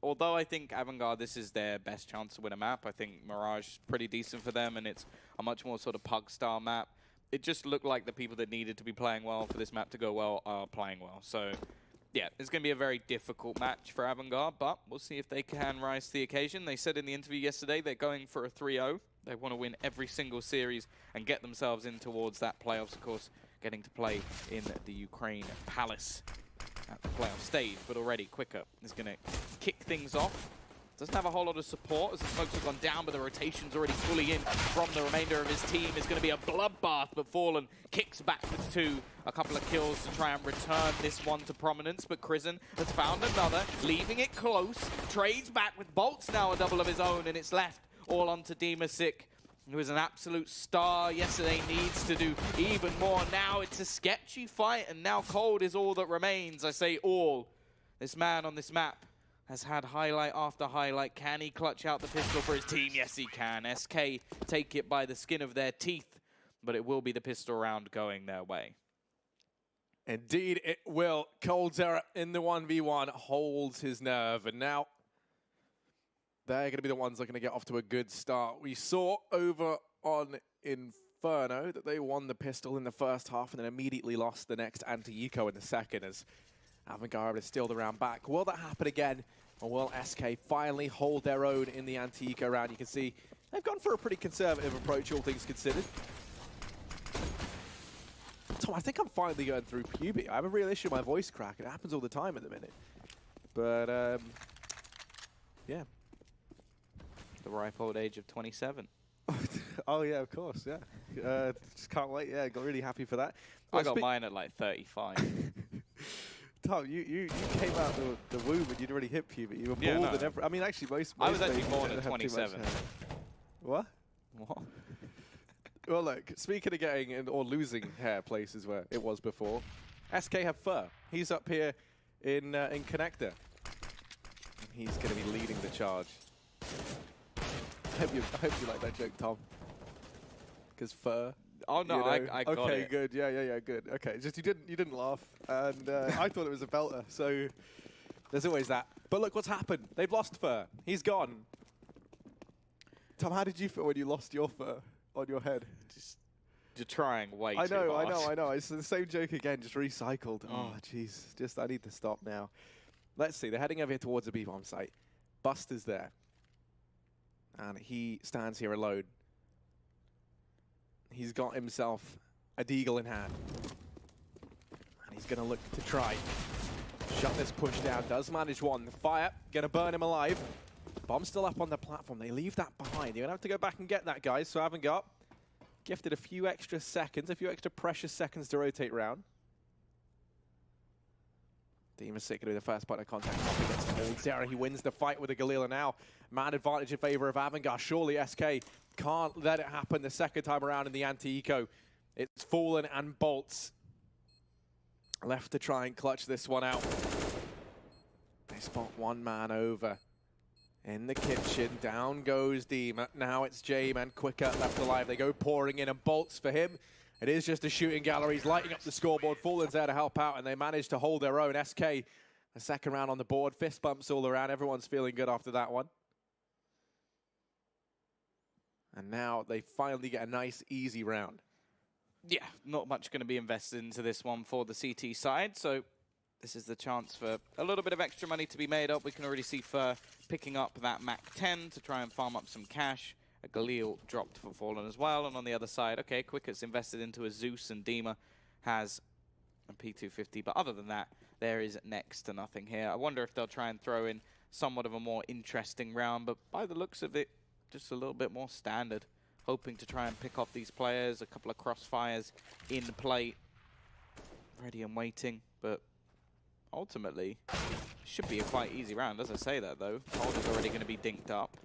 although I think Avangar, this is their best chance to win a map. I think Mirage is pretty decent for them, and it's a much more sort of pug-style map. It just looked like the people that needed to be playing well for this map to go well are playing well. So, yeah, it's going to be a very difficult match for Avangar, but we'll see if they can rise to the occasion. They said in the interview yesterday they're going for a 3-0. They want to win every single series and get themselves in towards that playoffs, of course, getting to play in the Ukraine Palace at the playoff stage. But already, Quicker is going to kick things off. Doesn't have a whole lot of support as the smokes have gone down, but the rotation's already fully in from the remainder of his team. It's going to be a bloodbath, but Fallen kicks back with 2. A couple of kills to try and return this one to prominence, but Krizen has found another, leaving it close. Trades back with Bolts now a double of his own, and it's left all onto Demasik, who was an absolute star yesterday, needs to do even more. Now it's a sketchy fight, and now Cold is all that remains. I say all. This man on this map has had highlight after highlight. Can he clutch out the pistol for his team? Yes, he can. SK take it by the skin of their teeth, but it will be the pistol round going their way. Indeed, it will. Coldzera in the 1v1 holds his nerve, and now they're going to be the ones that are going to get off to a good start. We saw over on Inferno that they won the pistol in the first half and then immediately lost the next anti-eco in the second as Avangar to steal the round back. Will that happen again? Or will SK finally hold their own in the anti-eco round? You can see they've gone for a pretty conservative approach, all things considered. Tom, I think I'm finally going through puberty. I have a real issue with my voice crack. It happens all the time at the minute. But, yeah. The ripe old age of 27. Oh, yeah, of course, yeah. Just can't wait. Yeah, got really happy for that. I got mine at like 35. Tom, you came out the womb and you'd already hit puberty. You were bald and everything. I mean, actually, most I was actually born at 27. What? What? Well, look, speaking of getting or losing hair places where it was before, SK have fur. He's up here in Connector. And he's going to be leading the charge. I hope you like that joke, Tom. Because fur. Oh no, you know? I got it. Okay, good. Yeah, good. Okay, just you didn't laugh, and I thought it was a belter. So there's always that. But look what's happened. They've lost fur. He's gone. Tom, how did you feel when you lost your fur on your head? Just you're trying way too hard. I know. It's the same joke again, just recycled. Oh, jeez. Just I need to stop now. Let's see. They're heading over here towards the B-bomb site. Buster's there, and he stands here alone. He's got himself a deagle in hand. And he's going to look to try. Shut this push down. Does manage one. The fire going to burn him alive. Bomb still up on the platform. They leave that behind. You're going to have to go back and get that, guys. So Avangar gifted a few extra seconds, a few extra precious seconds to rotate round. Demasik going to be the first point of contact up against Coldzera. He wins the fight with the Galila now. Man advantage in favor of Avangar. Surely SK can't let it happen the second time around in the anti-eco. It's Fallen and Bolts left to try and clutch this one out. They spot one man over in the kitchen. Down goes Deema. Now it's J-Man Quicker left alive. They go pouring in, and Bolts for him. It is just a shooting gallery. He's lighting up the scoreboard. Fallen's there to help out, and they manage to hold their own. SK, a second round on the board. Fist bumps all around. Everyone's feeling good after that one. And now they finally get a nice, easy round. Yeah, not much going to be invested into this one for the CT side, so this is the chance for a little bit of extra money to be made up. We can already see Fur picking up that Mac-10 to try and farm up some cash. A Galil dropped for Fallen as well, and on the other side, okay, Quicker's invested into a Zeus, and Deema has a P250, but other than that, there is next to nothing here. I wonder if they'll try and throw in somewhat of a more interesting round, but by the looks of it, just a little bit more standard. Hoping to try and pick off these players, a couple of crossfires in play, ready and waiting, but ultimately, should be a quite easy round. As I say that, though, Cold is already going to be dinked up.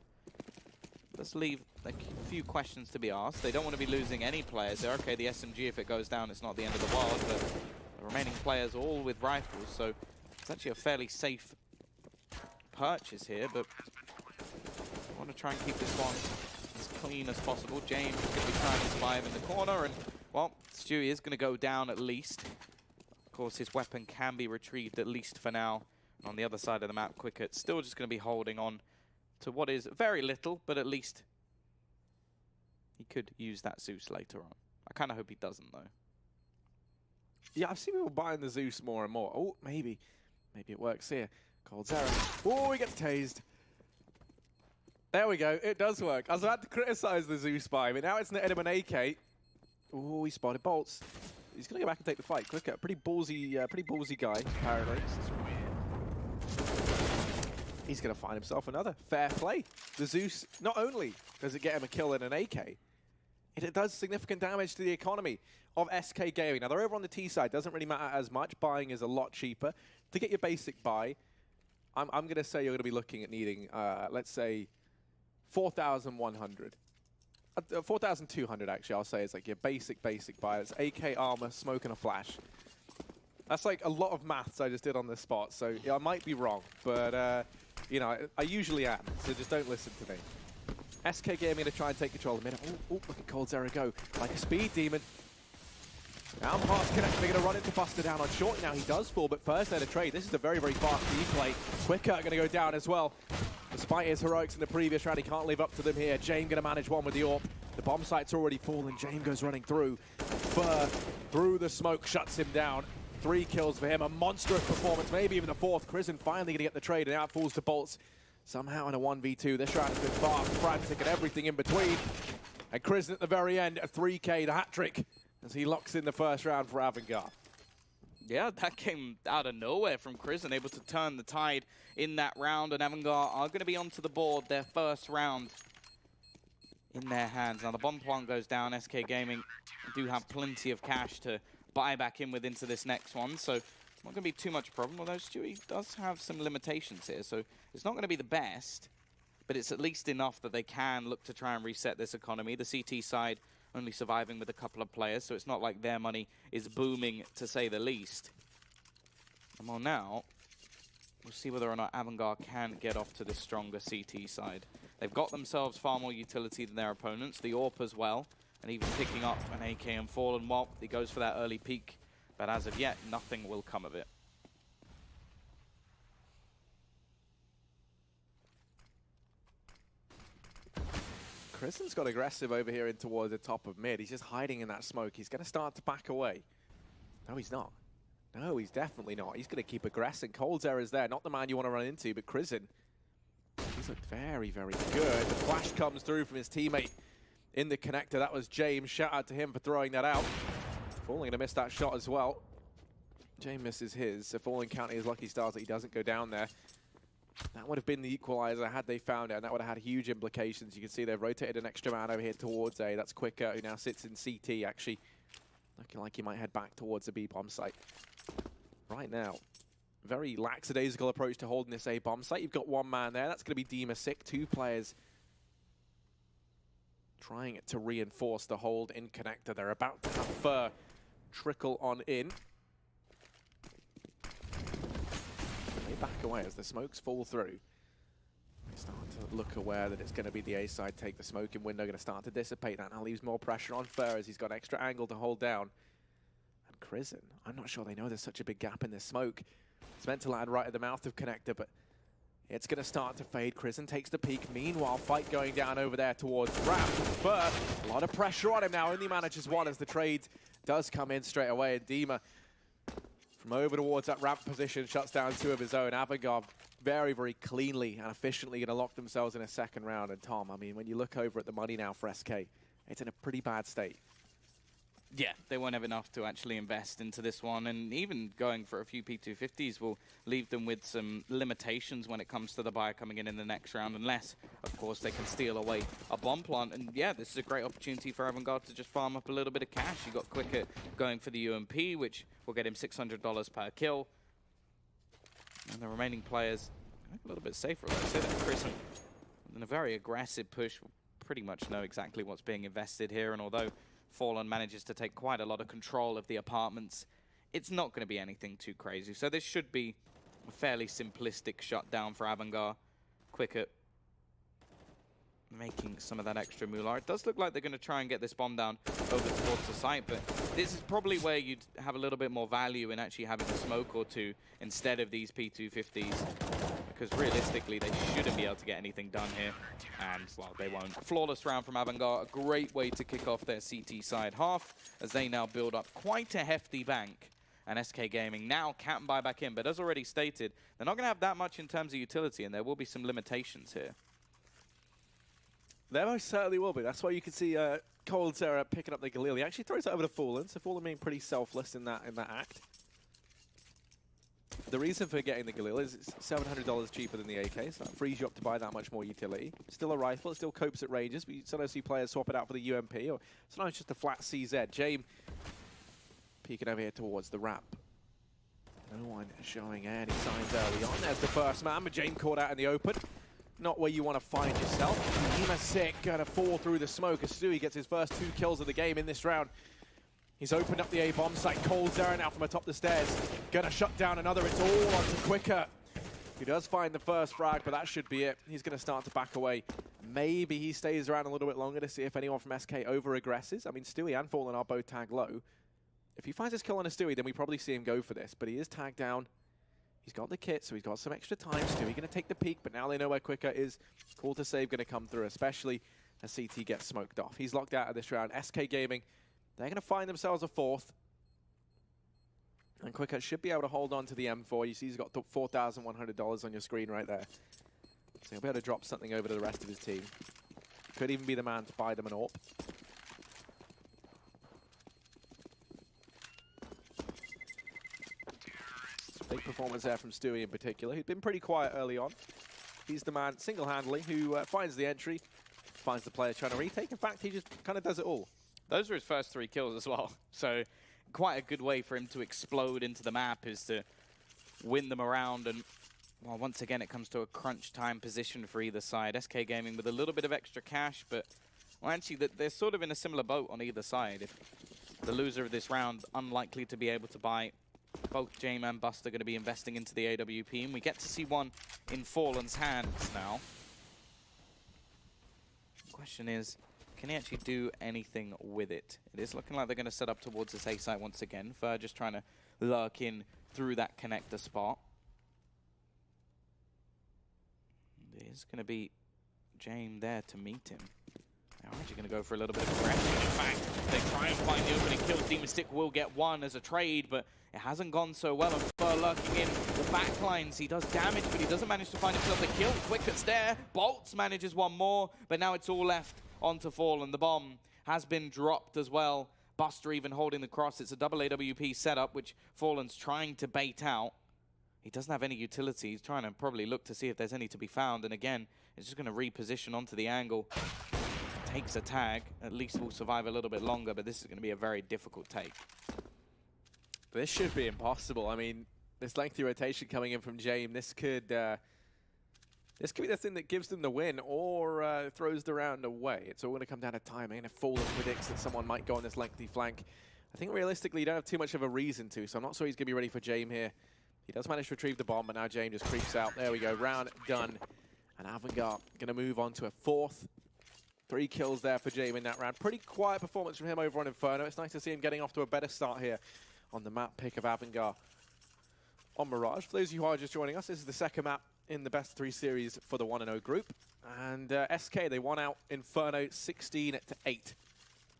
Let's leave a few questions to be asked. They don't want to be losing any players. They're okay, the SMG, if it goes down, it's not the end of the world, but the remaining players all with rifles, so it's actually a fairly safe purchase here, but I want to try and keep this one as clean as possible. James is going to be trying to survive in the corner, and, well, Stewie is going to go down at least. Of course, his weapon can be retrieved, at least for now, And on the other side of the map, Quicket's still just going to be holding on to what is very little, but at least he could use that Zeus later on. I kind of hope he doesn't, though. Yeah, I've seen people buying the Zeus more and more. Oh, maybe. Maybe it works here. coldzera. Oh, he gets tased. There we go. It does work. I was about to criticize the Zeus buy, but now it's netted him an AK. Oh, he spotted bolts. He's going to go back and take the fight. Quicker. Pretty ballsy guy, apparently. He's going to find himself another. Fair play. The Zeus, not only does it get him a kill and an AK, it does significant damage to the economy of SK Gaming. Now, they're over on the T side. Doesn't really matter as much. Buying is a lot cheaper. To get your basic buy, I'm going to say you're going to be looking at needing, let's say, 4,100. 4,200, actually, I'll say, is like your basic buy. It's AK armor, smoke, and a flash. That's like a lot of maths I just did on the spot, so yeah, I might be wrong, but, you know, I usually am, so just don't listen to me. SK Gaming going to try and take control of the minute. Oh, look at coldzera go. Like a speed demon. Now past Connect, they're going to run into Buster down on short. Now he does fall, but first they're to trade. This is a very, very fast replay. Quicker going to go down as well. Despite his heroics in the previous round, he can't live up to them here. James going to manage one with the AWP. The bomb site's already fallen. James goes running through. Fur through the smoke shuts him down. 3 kills for him. A monstrous performance. Maybe even the 4th. Krisen finally going to get the trade, and out falls to Bolts. Somehow in a 1v2. This round has been fast, frantic, and everything in between. And Krisen at the very end, a 3K, the hat-trick, as he locks in the first round for Avangar. Yeah, that came out of nowhere from Krisen, able to turn the tide in that round, and Avangar are going to be onto the board, their first round in their hands. Now the bomb plant goes down. SK Gaming do have plenty of cash to buy back in with into this next one, so not going to be too much problem, although Stewie does have some limitations here, so it's not going to be the best, but it's at least enough that they can look to try and reset this economy. The CT side only surviving with a couple of players, so it's not like their money is booming, to say the least. And well, now, we'll see whether or not Avangar can get off to this stronger CT side. They've got themselves far more utility than their opponents, the AWP as well, and even picking up an AK and Fallen Wop. He goes for that early peek, but as of yet, nothing will come of it. Kristen's got aggressive over here in towards the top of mid. He's just hiding in that smoke. He's going to start to back away. No, he's not. No, he's definitely not. He's going to keep aggressing. coldzera is there. Not the man you want to run into, but Krisen, he's looked very, very good. The flash comes through from his teammate in the connector. That was James. Shout out to him for throwing that out. Falling going to miss that shot as well. James misses his. So Falling counting his lucky stars that he doesn't go down there. That would have been the equalizer had they found it, and that would have had huge implications. You can see they've rotated an extra man over here towards A. That's Quicker, who now sits in CT, actually. Looking like he might head back towards the B-bomb site. Right now, very lackadaisical approach to holding this A-bomb site. You've got one man there. That's going to be Dima sick. 2 players trying to reinforce the hold in connector. They're about to have Fur trickle on in. They back away as the smokes fall through. They start to look aware that it's going to be the A side take. The smoking window going to start to dissipate. That now leaves more pressure on Fur as he's got extra angle to hold down. And Krisen, I'm not sure they know there's such a big gap in this smoke. It's meant to land right at the mouth of connector, but it's going to start to fade. Krisen takes the peak. Meanwhile, fight going down over there towards Ramp. Fur, a lot of pressure on him now. Only manages one as the trade does come in straight away. And Dima, from over towards that ramp position, shuts down 2 of his own. Avangar very, very cleanly and efficiently going to lock themselves in a second round. And Tom, I mean, when you look over at the money now for SK, it's in a pretty bad state. Yeah, they won't have enough to actually invest into this one, and even going for a few P250s will leave them with some limitations when it comes to the buyer coming in the next round, unless, of course, they can steal away a bomb plant. And yeah, this is a great opportunity for Avangar to just farm up a little bit of cash. You got Quicker going for the UMP, which will get him $600 per kill. And the remaining players a little bit safer. I'd say that Krisen, in a very aggressive push, will pretty much know exactly what's being invested here, and although Fallen manages to take quite a lot of control of the apartments, it's not going to be anything too crazy. So this should be a fairly simplistic shutdown for Avangar. Quicker making some of that extra moolah. It does look like they're going to try and get this bomb down over towards the site, but this is probably where you'd have a little bit more value in actually having a smoke or two instead of these P250s, because realistically they shouldn't be able to get anything done here, and well, they won't. Flawless round from Avangar, a great way to kick off their CT side half as they now build up quite a hefty bank. And SK Gaming now can buy back in, but as already stated, they're not going to have that much in terms of utility, and there will be some limitations here. There most certainly will be. That's why you can see coldzera picking up the Galil. He actually throws it over to Fallen, so Fallen being pretty selfless in that act. The reason for getting the Galil is it's $700 cheaper than the AK, so that frees you up to buy that much more utility. Still a rifle, it still copes at ranges, but you sometimes see players swap it out for the UMP, or sometimes just a flat CZ. James peeking over here towards the ramp. No one showing any signs early on. There's the first man, but James caught out in the open. Not where you want to find yourself. Sick gonna fall through the smoke as Stewie gets his first 2 kills of the game in this round. He's opened up the A-bomb site. coldzera now from atop the stairs. Gonna shut down another. It's all onto Quicker. He does find the first frag, but that should be it. He's gonna start to back away. Maybe he stays around a little bit longer to see if anyone from SK over-aggresses. I mean, Stewie and Fallen are both tagged low. If he finds his kill on a Stewie, then we probably see him go for this, but he is tagged down. He's got the kit, so he's got some extra time. Stewie going to take the peek, but now they know where Quicker is. Call to save going to come through, especially as CT gets smoked off. He's locked out of this round. SK Gaming, they're going to find themselves a 4th. And Quicker should be able to hold on to the M4. You see he's got $4,100 on your screen right there. So he'll be able to drop something over to the rest of his team. Could even be the man to buy them an AWP. Big performance there from Stewie in particular. He's been pretty quiet early on. He's the man single-handedly who finds the entry, finds the players trying to retake. In fact, he just kind of does it all. Those are his first 3 kills as well. So quite a good way for him to explode into the map is to win them around. And well, once again, it comes to a crunch time position for either side. SK Gaming with a little bit of extra cash, but well, actually, they're sort of in a similar boat on either side. If the loser of this round, unlikely to be able to buy. Both James and Buster going to be investing into the AWP, and we get to see one in Fallen's hands now. The question is, can he actually do anything with it? It is looking like they're going to set up towards this A site once again. Fur just trying to lurk in through that connector spot. There's going to be James there to meet him. They're actually going to go for a little bit of aggression. In fact, they try and find the opening kill. Demon Stick will get one as a trade, but it hasn't gone so well. And Fur lurking in the back lines. He does damage, but he doesn't manage to find himself the kill. Quicket's there. Bolts manages one more, but now it's all left onto Fallen. The bomb has been dropped as well. Buster even holding the cross. It's a double AWP setup, which Fallen's trying to bait out. He doesn't have any utility. He's trying to probably look to see if there's any to be found. And again, it's just going to reposition onto the angle. Takes a tag. At least will survive a little bit longer, but this is going to be a very difficult take. This should be impossible. I mean, this lengthy rotation coming in from James, this could be the thing that gives them the win or throws the round away. It's all going to come down to timing. And if Fallen predicts that someone might go on this lengthy flank, I think realistically you don't have too much of a reason to, so I'm not sure he's going to be ready for James here. He does manage to retrieve the bomb, but now James just creeps out. There we go, round done. And Avangar going to move on to a 4th. 3 kills there for James in that round. Pretty quiet performance from him over on Inferno. It's nice to see him getting off to a better start here on the map pick of Avangar on Mirage. For those of you who are just joining us, this is the second map in the best of 3 series for the 1-0 group. And SK, they won out Inferno 16-8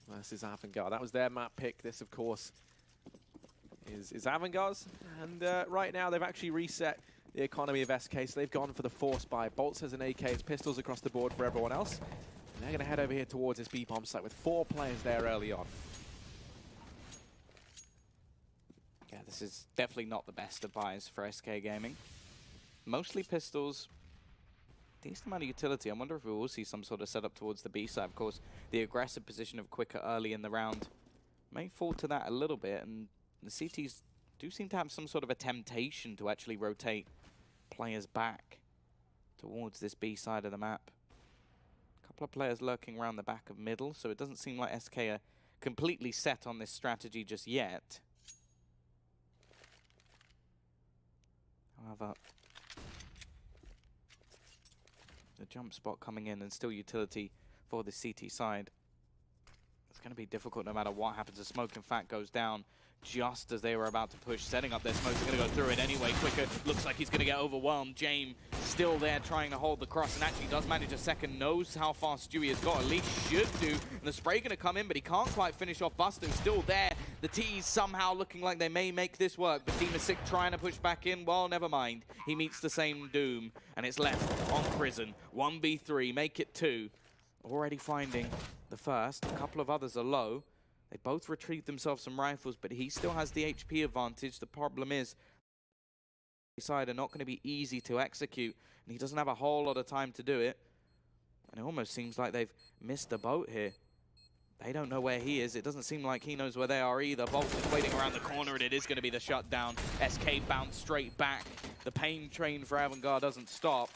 versus Avangar. That was their map pick. This, of course, is Avangar's. And right now, they've actually reset the economy of SK, so they've gone for the force buy. Bolts has an AK, it's pistols across the board for everyone else. And they're going to head over here towards this B-bomb site with 4 players there early on. Yeah, this is definitely not the best of buys for SK Gaming. Mostly pistols, decent amount of utility. I wonder if we will see some sort of setup towards the B side. Of course, the aggressive position of Quicker early in the round may fall to that a little bit, and the CTs do seem to have some sort of a temptation to actually rotate players back towards this B side of the map. A couple of players lurking around the back of middle, so it doesn't seem like SK are completely set on this strategy just yet. However, The jump spot coming in and still utility for the CT side. It's going to be difficult no matter what happens. The smoke, in fact, goes down just as they were about to push, setting up their smokes. They're going to go through it anyway. Quicker looks like he's going to get overwhelmed. James still there trying to hold the cross and actually does manage a second. Knows how far Stewie has got, at least should do. And the spray going to come in, but he can't quite finish off Buster. Still there. The T's somehow looking like they may make this work. But Team is sick trying to push back in. Well, never mind. He meets the same doom. And it's left on Prison. 1v3, make it 2. Already finding the first. A couple of others are low. They both retrieved themselves some rifles, but he still has the HP advantage. The problem is, side are not going to be easy to execute, and he doesn't have a whole lot of time to do it. And it almost seems like they've missed the boat here. They don't know where he is. It doesn't seem like he knows where they are either. Bolt is waiting around the corner, and it is going to be the shutdown. SK bounced straight back. The pain train for Avangar doesn't stop.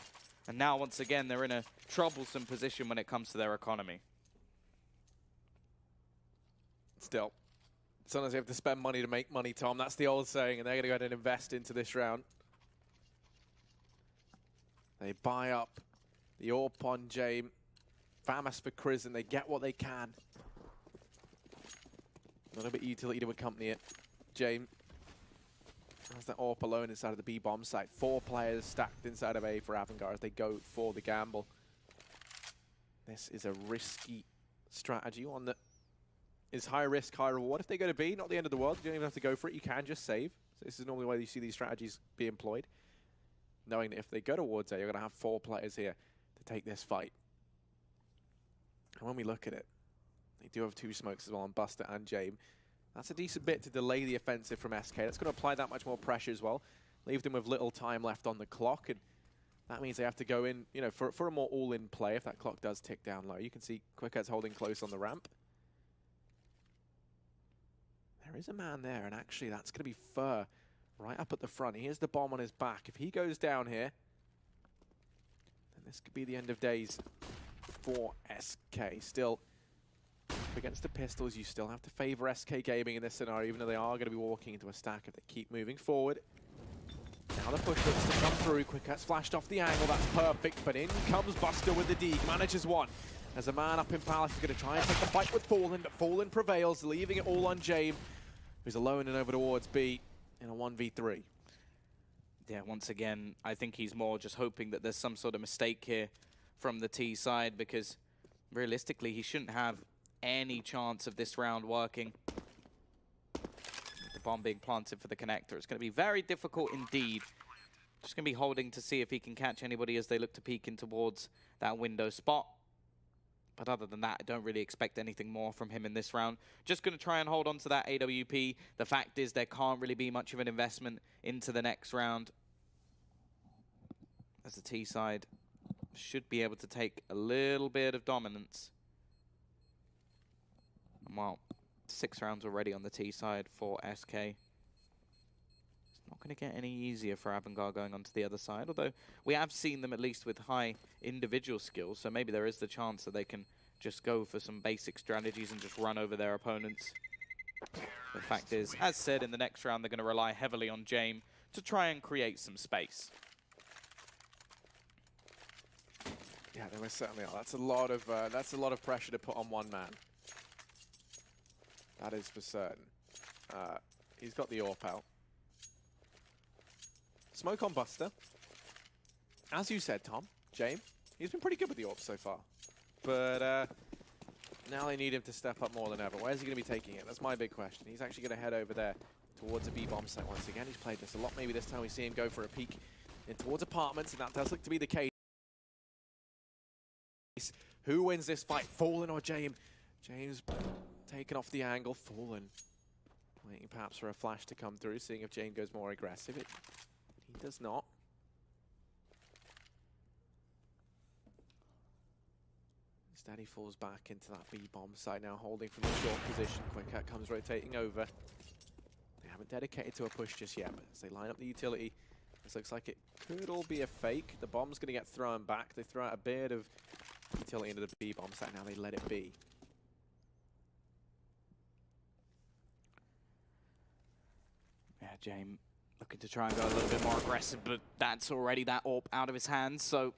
And now, once again, they're in a troublesome position when it comes to their economy. Still, sometimes you have to spend money to make money, Tom. That's the old saying, and they're going to go ahead and invest into this round. They buy up the AWP on James. Famous for Chris, and they get what they can. A little bit of utility to accompany it. James has that AWP alone inside of the B bomb site. 4 players stacked inside of A for Avangar as they go for the gamble. This is a risky strategy, one that is high risk, high reward. If they go to B, not the end of the world. You don't even have to go for it. You can just save. So this is normally why you see these strategies be employed. Knowing that if they go towards A, you're going to have 4 players here to take this fight. And when we look at it, they do have 2 smokes as well on Buster and James. That's a decent bit to delay the offensive from SK. That's going to apply that much more pressure as well. Leave them with little time left on the clock. And that means they have to go in, you know, for a more all-in play if that clock does tick down low. You can see Quickhead's holding close on the ramp. There is a man there, and actually that's going to be Fur right up at the front. He has the bomb on his back. If he goes down here, then this could be the end of days for SK. Still, against the pistols, you still have to favor SK Gaming in this scenario, even though they are going to be walking into a stack if they keep moving forward. Now the push looks to come through. Quickhead's flashed off the angle. That's perfect, but in comes Buster with the dig. Manages one. As a man up in Palace is going to try and take the fight with Fallen, but Fallen prevails, leaving it all on James, who's alone and over towards B in a 1v3. Yeah, once again, I think he's more just hoping that there's some sort of mistake here from the T side, because realistically, he shouldn't have any chance of this round working. With the bomb being planted for the connector, it's going to be very difficult indeed. Just going to be holding to see if he can catch anybody as they look to peek in towards that window spot. But other than that, I don't really expect anything more from him in this round. Just going to try and hold on to that AWP. The fact is there can't really be much of an investment into the next round, as the T side should be able to take a little bit of dominance. And well, 6 rounds already on the T side for SK. It's not going to get any easier for Avangar going on to the other side, although we have seen them at least with high individual skills, so maybe there is the chance that they can just go for some basic strategies and just run over their opponents. The fact is, as said, in the next round they're going to rely heavily on James to try and create some space. Yeah, they most certainly are. That's a lot of pressure to put on one man. That is for certain. He's got the AWP out. Smoke on Buster. As you said, Tom, James, he's been pretty good with the AWP so far. But now they need him to step up more than ever. Where's he going to be taking it? That's my big question. He's actually going to head over there towards a B-bomb site once again. He's played this a lot. Maybe this time we see him go for a peek in towards apartments, and that does look to be the case. Who wins this fight, Fallen or James? James taken off the angle. Fallen waiting perhaps for a flash to come through, seeing if James goes more aggressive. He does not. Instead, he falls back into that B-bomb site now, holding from the short position. Quickhead comes rotating over. They haven't dedicated to a push just yet, but as they line up the utility, this looks like it could all be a fake. The bomb's going to get thrown back. They throw out a bit of utility into the B-bomb site. Now they let it be. Yeah, James looking to try and go a little bit more aggressive, but that's already that AWP out of his hands, so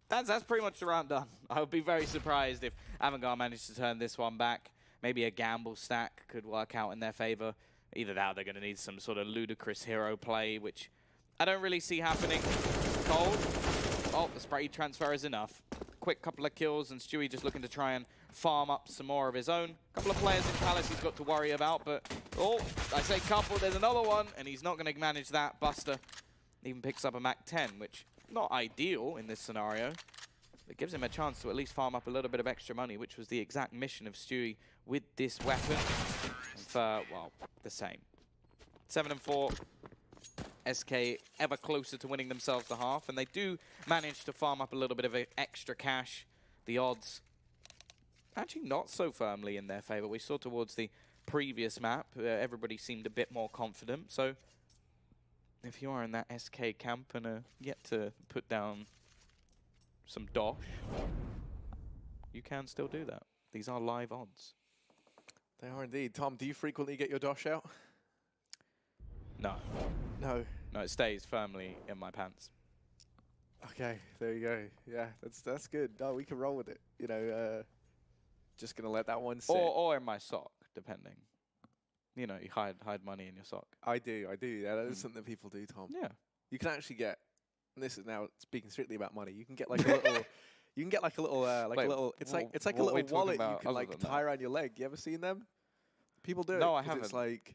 That's pretty much the round done. I would be very surprised if Avangar managed to turn this one back. Maybe a gamble stack could work out in their favor. Either that or they're going to need some sort of ludicrous hero play, which I don't really see happening. Cold. Oh, the spray transfer is enough. Quick couple of kills, and Stewie just looking to try and farm up some more of his own. Couple of players in Palace he's got to worry about, but oh, I say couple, there's another one, and he's not going to manage that. Buster even picks up a Mac-10, which not ideal in this scenario. It gives him a chance to at least farm up a little bit of extra money, which was the exact mission of Stewie with this weapon. And for, well, the same. 7 and 4. SK ever closer to winning themselves the half, and they do manage to farm up a little bit of extra cash. The odds actually not so firmly in their favor. We saw towards the previous map, everybody seemed a bit more confident. So if you are in that SK camp and yet to put down some dosh, you can still do that. These are live odds. They are indeed. Tom, do you frequently get your dosh out? No. No. No, it stays firmly in my pants. Okay, there you go. Yeah, that's good. No, we can roll with it. You know, just gonna let that one sit. Or in my sock, depending. You know, you hide money in your sock. I do. Yeah, that is something that people do, Tom. Yeah. You can actually get, and this is now speaking strictly about money, you can get like a little, you can get like a little, it's like a little wallet you can like tie around your leg. You ever seen them? People do it. No, I haven't. It's like,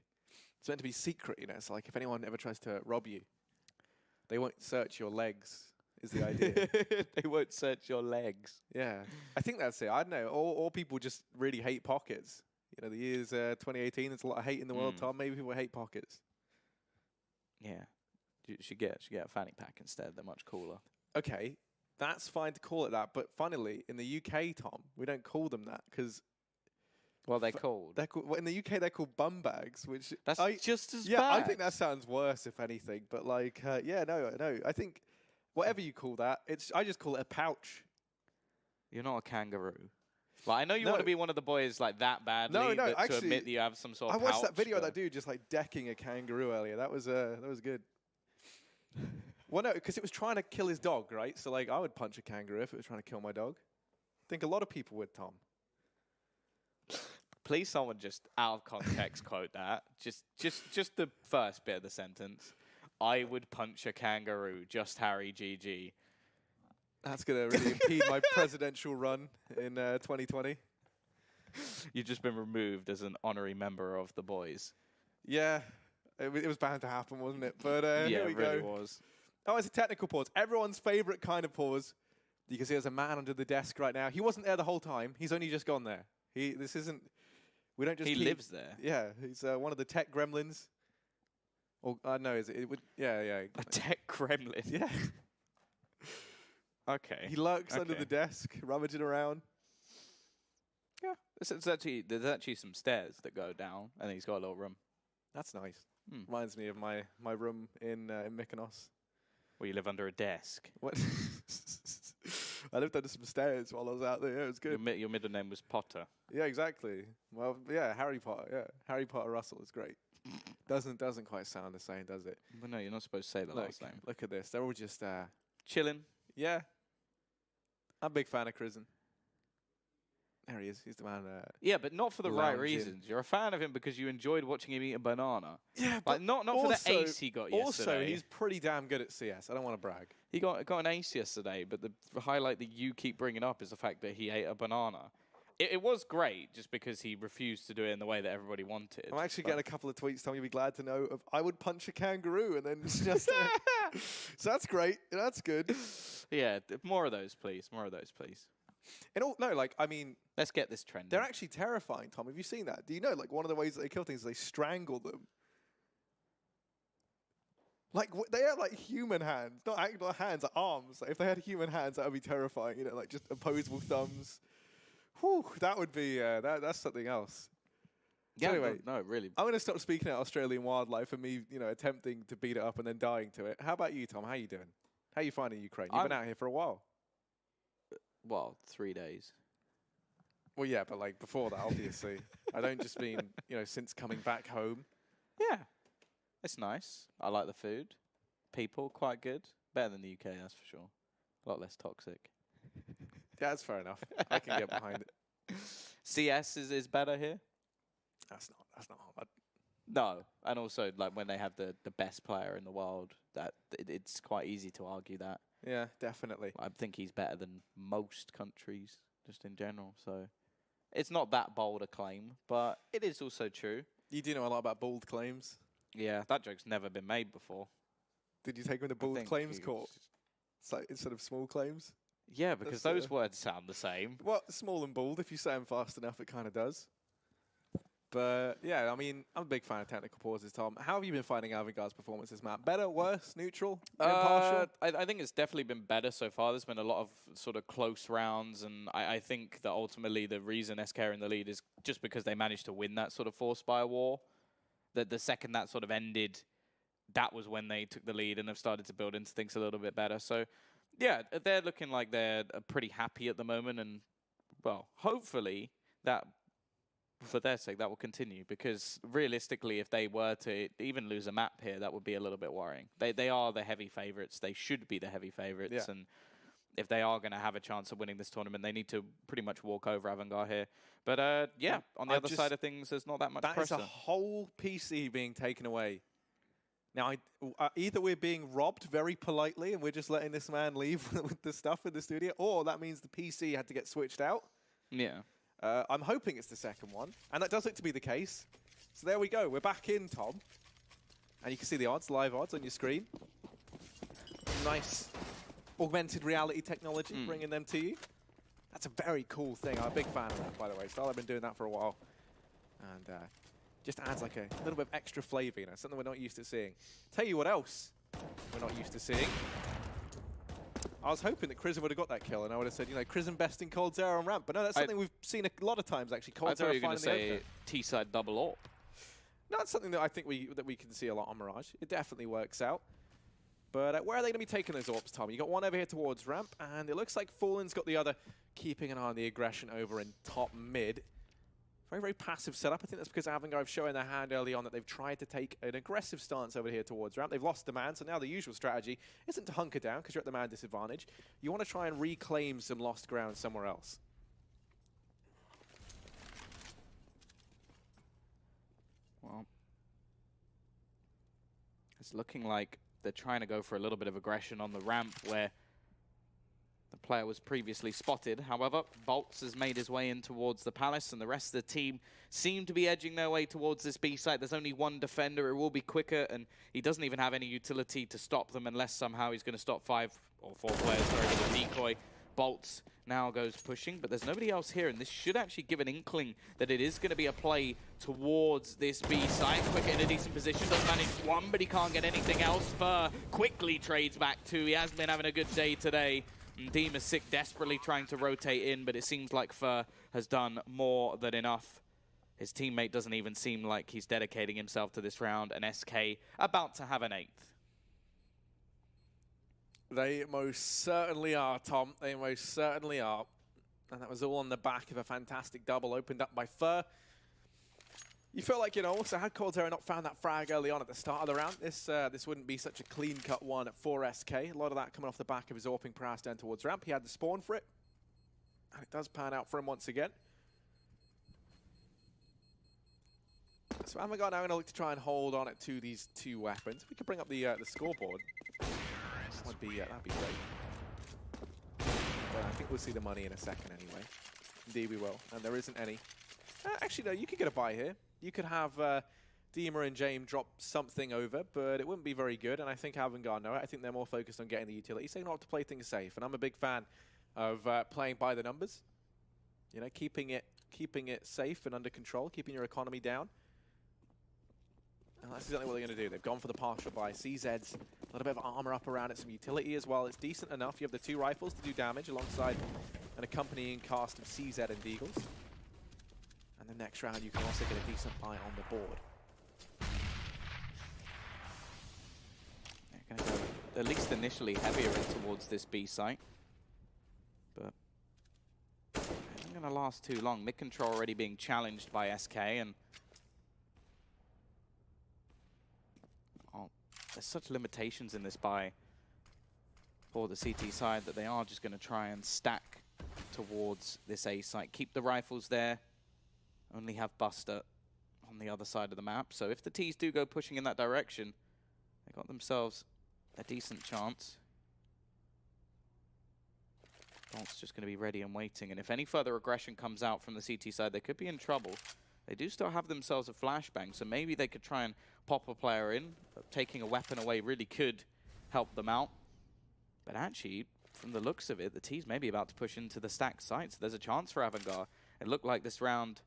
it's meant to be secret, you know. It's like if anyone ever tries to rob you, they won't search your legs, is the idea. They won't search your legs. Yeah. I think that's it. I don't know. Or people just really hate pockets. You know, the year's 2018, there's a lot of hate in the world, Tom. Maybe people hate pockets. Yeah. You should get a fanny pack instead. They're much cooler. Okay, that's fine to call it that. But funnily, in the UK, Tom, we don't call them that because... Well, they're called. Well, in the UK, they're called bum bags, which... That's just as bad. Yeah, I think that sounds worse, if anything. But, like, yeah, no. I think whatever you call that, I just call it a pouch. You're not a kangaroo. Like, I know you want to be one of the boys like that badly, but actually, to admit that you have some sort of pouch. I watched pouch, that video of that dude just, like, decking a kangaroo earlier. That was good. Well, no, because it was trying to kill his dog, right? So, like, I would punch a kangaroo if it was trying to kill my dog. I think a lot of people would, Tom. Please, someone just out of context quote that. Just the first bit of the sentence. I would punch a kangaroo. Just Harry GG. That's going to really impede my presidential run in 2020. You've just been removed as an honorary member of the boys. Yeah, it was bound to happen, wasn't it? But yeah, here we it really go. was. Oh, it's a technical pause. Everyone's favorite kind of pause. You can see there's a man under the desk right now. He wasn't there the whole time. He's only just gone there. This isn't... We don't just. He lives there. Yeah, he's one of the tech gremlins. Or no, is it? Yeah. A tech gremlin. Yeah. Okay. He lurks under the desk, rummaging around. Yeah. There's actually some stairs that go down, and he's got a little room. That's nice. Reminds me of my room in Mykonos. Where you live under a desk. What? I lived under some stairs while I was out there. Yeah, it was good. Your middle name was Potter. Yeah, exactly. Well, yeah, Harry Potter. Yeah, Harry Potter Russell is great. Doesn't quite sound the same, does it? Well, no, you're not supposed to say the last name. Look at this. They're all just chilling. Yeah. I'm a big fan of Crizzen. There he is. He's the man. Yeah, but not for the right reasons. You're a fan of him because you enjoyed watching him eat a banana. Yeah, but not for the ace he got yesterday. Also, he's pretty damn good at CS. I don't want to brag. He got an ace yesterday, but the highlight that you keep bringing up is the fact that he ate a banana. It was great just because he refused to do it in the way that everybody wanted. I'm actually getting a couple of tweets, Tom, you'll be glad to know, of I would punch a kangaroo, and then just... So that's great. That's good. Yeah, more of those, please. More of those, please. I mean... Let's get this trend. They're actually terrifying, Tom. Have you seen that? Do you know, like, one of the ways that they kill things is they strangle them? Like, they have, like, human hands. Not hands, like arms. Like, if they had human hands, that would be terrifying. You know, like, just opposable thumbs. Whew, that would be... that's something else. Yeah, so anyway, no, really. I'm going to stop speaking about Australian wildlife and me, attempting to beat it up and then dying to it. How about you, Tom? How you doing? How you finding Ukraine? You've been out here for a while. Well, 3 days. Well, yeah, but like before that, obviously. I don't just mean, since coming back home. Yeah. It's nice. I like the food. People, quite good. Better than the UK, that's for sure. A lot less toxic. That's fair enough. I can get behind it. CS is better here. That's not hard. No, and also like when they have the best player in the world, it's quite easy to argue that. Yeah, definitely. I think he's better than most countries just in general. So it's not that bold a claim, but it is also true. You do know a lot about bold claims. Yeah, that joke's never been made before. Did you take him to bold claims court? It's like instead of small claims. Yeah, because those words sound the same. Well, small and bold. If you say them fast enough, it kind of does. But yeah, I mean, I'm a big fan of technical pauses, Tom. How have you been finding Avangar's performance this map? Better, worse, neutral, impartial? I think it's definitely been better so far. There's been a lot of sort of close rounds, and I think that ultimately the reason SK are in the lead is just because they managed to win that sort of forced by a war. That the second that sort of ended, that was when they took the lead and have started to build into things a little bit better. So yeah, they're looking like they're pretty happy at the moment, and well, hopefully that, for their sake, that will continue, because realistically, if they were to even lose a map here, that would be a little bit worrying. They are the heavy favorites. They should be the heavy favorites. Yeah. And if they are going to have a chance of winning this tournament, they need to pretty much walk over Avangar here. But yeah, on the other side of things, there's not that much pressure. That is a whole PC being taken away. Now, either we're being robbed very politely and we're just letting this man leave with the stuff in the studio, or that means the PC had to get switched out. Yeah. I'm hoping it's the second one, and that does look to be the case. So there we go. We're back in, Tom. And you can see the odds, live odds on your screen. Nice augmented reality technology bringing them to you. That's a very cool thing. I'm a big fan of that, by the way. StarLadder have been doing that for a while. And just adds like a little bit of extra flavor, you know, something we're not used to seeing. Tell you what else we're not used to seeing. I was hoping that Crizm would have got that kill, and I would have said, you know, Crizm besting Cold Zero on ramp. But no, that's something we've seen a lot of times, actually. Cold Zero finding the I thought you were going to say T-side double AWP. No, that's something that I think we can see a lot on Mirage. It definitely works out. But where are they going to be taking those AWPs, Tom? You got one over here towards ramp, and it looks like Fallen's got the other, keeping an eye on the aggression over in top mid. Very, very passive setup. I think that's because Avangar have shown their hand early on that they've tried to take an aggressive stance over here towards ramp. They've lost the man, so now the usual strategy isn't to hunker down because you're at the man disadvantage. You want to try and reclaim some lost ground somewhere else. Well, it's looking like they're trying to go for a little bit of aggression on the ramp where the player was previously spotted. However, Boltz has made his way in towards the Palace, and the rest of the team seem to be edging their way towards this B site. There's only one defender. It will be quicker, and he doesn't even have any utility to stop them unless somehow he's going to stop 5 or 4 players with a decoy. Boltz now goes pushing, but there's nobody else here, and this should actually give an inkling that it is going to be a play towards this B site. Quick in a decent position, does manage one, but he can't get anything else. Fur quickly trades back 2. He has been having a good day today. And Deem is sick, desperately trying to rotate in, but it seems like Fur has done more than enough. His teammate doesn't even seem like he's dedicating himself to this round, and SK about to have an 8th. They most certainly are, Tom. They most certainly are. And that was all on the back of a fantastic double opened up by Fur. You feel like, you know, also had Cold Zero not found that frag early on at the start of the round, this wouldn't be such a clean-cut one for SK. A lot of that coming off the back of his AWPing prowess down towards ramp. He had the spawn for it, and it does pan out for him once again. So Avangar now going to look to try and hold on it to these 2 weapons. If we could bring up the scoreboard, that'd be great. But I think we'll see the money in a second anyway. Indeed we will, and there isn't any. Actually, no, you could get a buy here. You could have Deemer and James drop something over, but it wouldn't be very good, and I think Avangar know it. I think they're more focused on getting the utility, so they don't have to play things safe, and I'm a big fan of playing by the numbers. You know, keeping it safe and under control, keeping your economy down. And that's exactly what they're going to do. They've gone for the partial buy. CZ's a little bit of armor up around it, some utility as well. It's decent enough. You have the 2 rifles to do damage alongside an accompanying cast of CZ and Deagles. And the next round, you can also get a decent buy on the board. They're going to go, at least initially, heavier in towards this B site. But it's not going to last too long. Mid control already being challenged by SK, and there's such limitations in this buy for the CT side that they are just going to try and stack towards this A site. Keep the rifles there. Only have Buster on the other side of the map. So if the Ts do go pushing in that direction, they got themselves a decent chance. Bolt's just going to be ready and waiting. And if any further aggression comes out from the CT side, they could be in trouble. They do still have themselves a flashbang, so maybe they could try and pop a player in. But taking a weapon away really could help them out. But actually, from the looks of it, the T's may be about to push into the stacked site. So there's a chance for Avangar. It looked like this round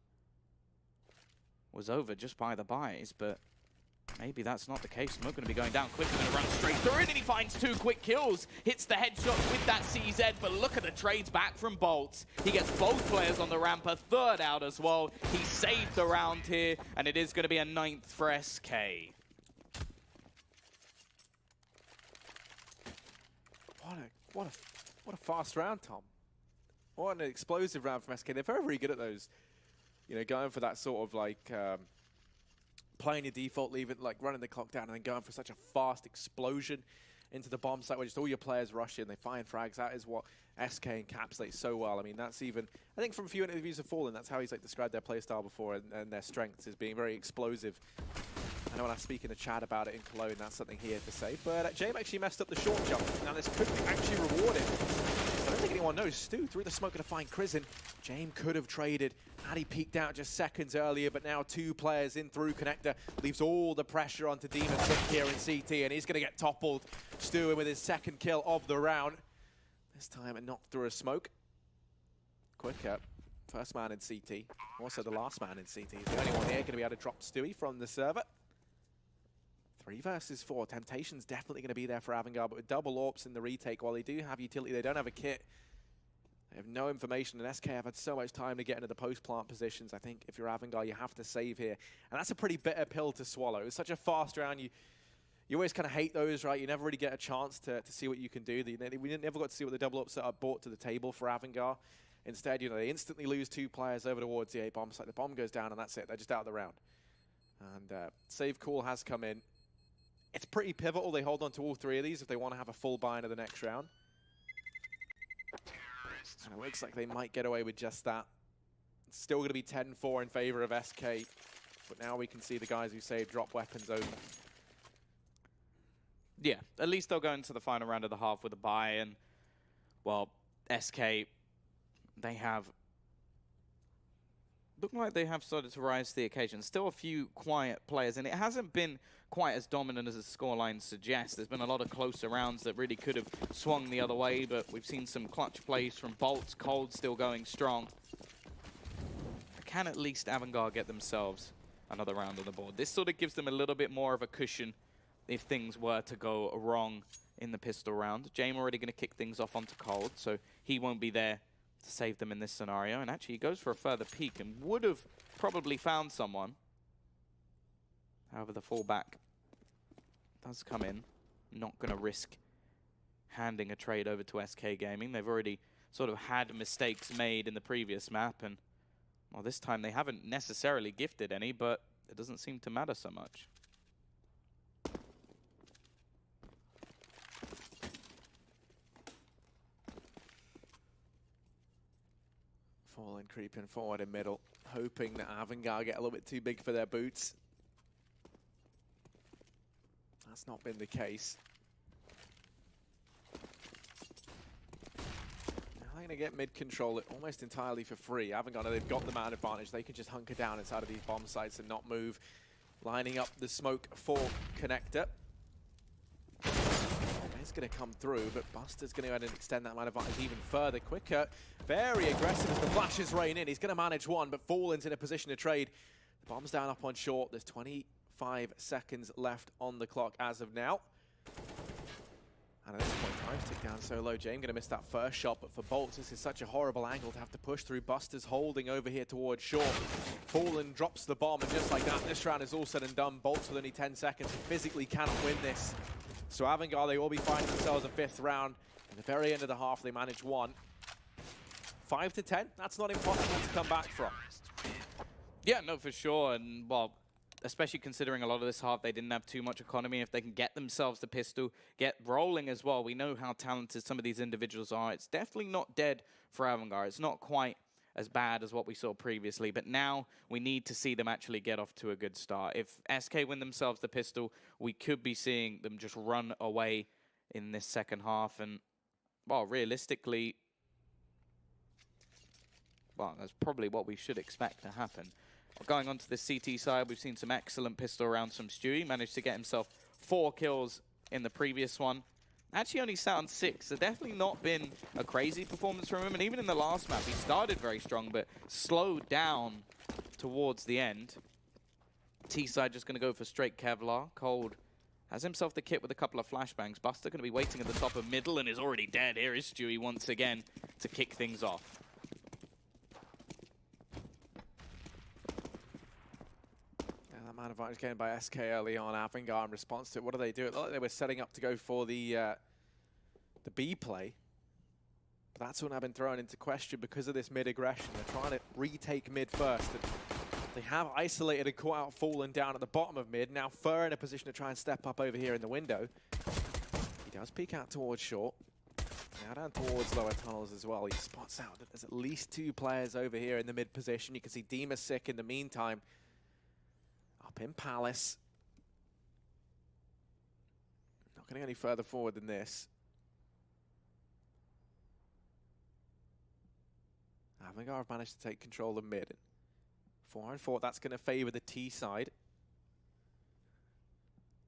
was over just by the buys, but maybe that's not the case. Smoke going to be going down quickly, going to run straight through it, and he finds 2 quick kills. Hits the headshot with that CZ, but look at the trades back from Bolts. He gets both players on the ramp, a third out as well. He saved the round here, and it is going to be a 9th for SK. What a fast round, Tom. What an explosive round from SK. They're very, very good at those. You know, going for that sort of like playing your default, leaving like running the clock down, and then going for such a fast explosion into the bomb site where just all your players rush in, they find frags. That is what SK encapsulates so well. I mean, that's even, I think from a few interviews of Fallen, that's how he's like described their playstyle before, and their strengths as being very explosive. I know when I speak in the chat about it in Cologne, that's something he had to say. But James actually messed up the short jump. Now this could actually reward him. I don't think anyone knows. Stu through the smoke to find Crizin. James could have traded. Had he peeked out just seconds earlier, but now 2 players in through connector. Leaves all the pressure onto Demon Tick here in CT, and he's going to get toppled. Stu in with his 2nd kill of the round. This time it knocked through a smoke. Quicker. First man in CT. Also the last man in CT. He's the only one here going to be able to drop Stewie from the server. 3 versus 4. Temptation's definitely going to be there for Avangar, but with double AWPs in the retake, while they do have utility, they don't have a kit. They have no information, and SK have had so much time to get into the post-plant positions. I think if you're Avangar, you have to save here. And that's a pretty bitter pill to swallow. It's such a fast round. You always kind of hate those, right? You never really get a chance to see what you can do. We never got to see what the double AWP setup brought to the table for Avangar. Instead, you know, they instantly lose 2 players over towards the A bomb site. The bomb goes down, and that's it. They're just out of the round. And save call has come in. It's pretty pivotal. They hold on to all 3 of these if they want to have a full buy into the next round. And it looks like they might get away with just that. It's still going to be 10-4 in favor of SK. But now we can see the guys who saved drop weapons over. Yeah, at least they'll go into the final round of the half with a buy. And, well, SK, they have... look like they have started to rise to the occasion. Still a few quiet players, and it hasn't been quite as dominant as the scoreline suggests. There's been a lot of closer rounds that really could have swung the other way, but we've seen some clutch plays from Bolts. Cold still going strong. Can at least Avangar get themselves another round on the board? This sort of gives them a little bit more of a cushion if things were to go wrong in the pistol round. James already going to kick things off onto Cold, so he won't be there to save them in this scenario. And actually he goes for a further peek and would have probably found someone. However, the fallback does come in. Not going to risk handing a trade over to SK Gaming. They've already sort of had mistakes made in the previous map, and well, this time they haven't necessarily gifted any, but it doesn't seem to matter so much. Fallen creeping forward in middle, hoping that Avangar get a little bit too big for their boots. That's not been the case. Now they're going to get mid control almost entirely for free. Avangar, they've got the man advantage. They can just hunker down inside of these bomb sites and not move. Lining up the smoke for connector. It's going to come through, but Buster's going to go ahead and extend that man advantage even further. Quicker, very aggressive as the flashes rain in. He's going to manage one, but Fallen's in a position to trade. The bomb's down up on short. There's 25 seconds left on the clock as of now. And at this point, time's ticked down so low. James going to miss that first shot, but for Bolts, this is such a horrible angle to have to push through. Buster's holding over here towards short. Fallen drops the bomb, and just like that, this round is all said and done. Bolts with only 10 seconds physically cannot win this. So Avangar, they will be finding themselves a 5th round. At the very end of the half, they manage one. 5 to 10, that's not impossible to come back from. Yeah, no, for sure. And, well, especially considering a lot of this half, they didn't have too much economy. If they can get themselves the pistol, get rolling as well, we know how talented some of these individuals are. It's definitely not dead for Avangar. It's not quite as bad as what we saw previously, but now we need to see them actually get off to a good start. If SK win themselves the pistol, we could be seeing them just run away in this second half, and, well, realistically, well, that's probably what we should expect to happen. Going on to the CT side, we've seen some excellent pistol rounds from Stewie. Managed to get himself 4 kills in the previous one. Actually only sat on 6, so definitely not been a crazy performance from him. And even in the last map, he started very strong, but slowed down towards the end. T-side just going to go for straight Kevlar. Cold has himself the kit with a couple of flashbangs. Buster going to be waiting at the top of middle and is already dead. Here is Stewie once again to kick things off. Man advantage gained by SK early on. Avangar in response to it. What do? It looked like they were setting up to go for the B play. But that's now been thrown into question because of this mid aggression. They're trying to retake mid first. And they have isolated and caught out Fallen down at the bottom of mid. Now Fur in a position to try and step up over here in the window. He does peek out towards short. Now down towards lower tunnels as well. He spots out that there's at least 2 players over here in the mid position. You can see Dima sick in the meantime. Up in Palace. Not getting any further forward than this. Avangar have managed to take control of mid. 4-on-4, that's going to favor the T side.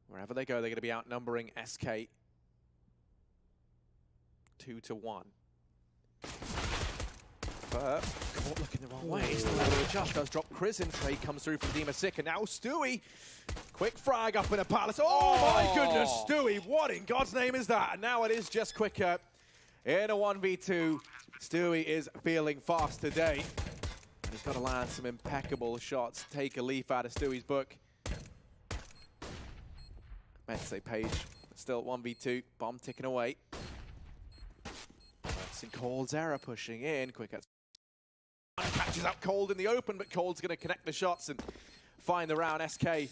Wherever they go, they're going to be outnumbering SK 2-1. Fur, caught looking the wrong way. He's still able to adjust. Does drop Crizin. Trade comes through from Dima Sick. And now Stewie. Quick frag up in a Palace. Oh my goodness, Stewie. What in God's name is that? And now it is just quicker. In a 1v2, Stewie is feeling fast today. And he's got to land some impeccable shots. Take a leaf out of Stewie's book. Meant to say Page. Still 1v2. Bomb ticking away. And Cold's error pushing in. Quick catches up Cold in the open, but Cold's going to connect the shots and find the round. SK,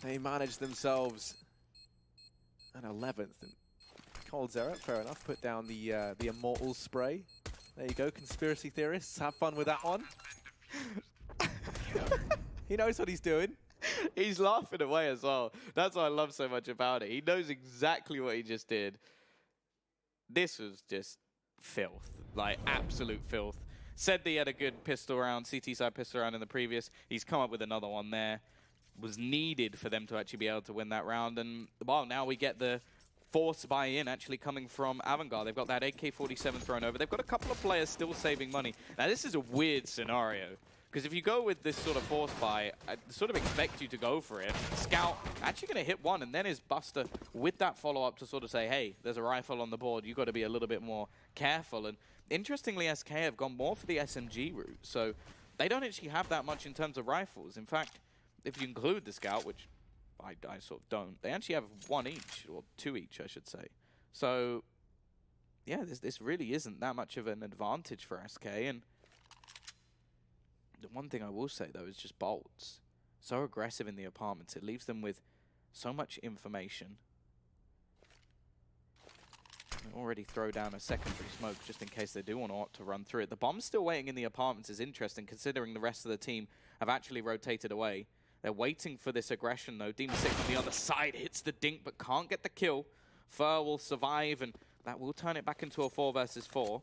they manage themselves an 11th. And Cold's error, fair enough. Put down the immortal spray. There you go, conspiracy theorists. Have fun with that one. He knows what he's doing. He's laughing away as well. That's what I love so much about it. He knows exactly what he just did. This was just filth, like absolute filth. Said that he had a good pistol round, CT side pistol round in the previous. He's come up with another one there. Was needed for them to actually be able to win that round. And, well, now we get the force buy-in actually coming from Avangar. They've got that AK-47 thrown over. They've got a couple of players still saving money. Now, this is a weird scenario. Because if you go with this sort of force buy, I sort of expect you to go for it. Scout actually going to hit one, and then is Buster with that follow-up to sort of say, hey, there's a rifle on the board. You've got to be a little bit more careful. And interestingly, SK have gone more for the SMG route. So they don't actually have that much in terms of rifles. In fact, if you include the Scout, which I sort of don't, they actually have 1 each, or 2 each, I should say. So, yeah, this really isn't that much of an advantage for SK. And the one thing I will say, though, is just bolts. So aggressive in the apartments. It leaves them with so much information. They already throw down a secondary smoke just in case they do want to opt to run through it. The bomb's still waiting in the apartments is interesting, considering the rest of the team have actually rotated away. They're waiting for this aggression, though. Demon 6 on the other side hits the dink, but can't get the kill. Fur will survive, and that will turn it back into a 4 versus 4.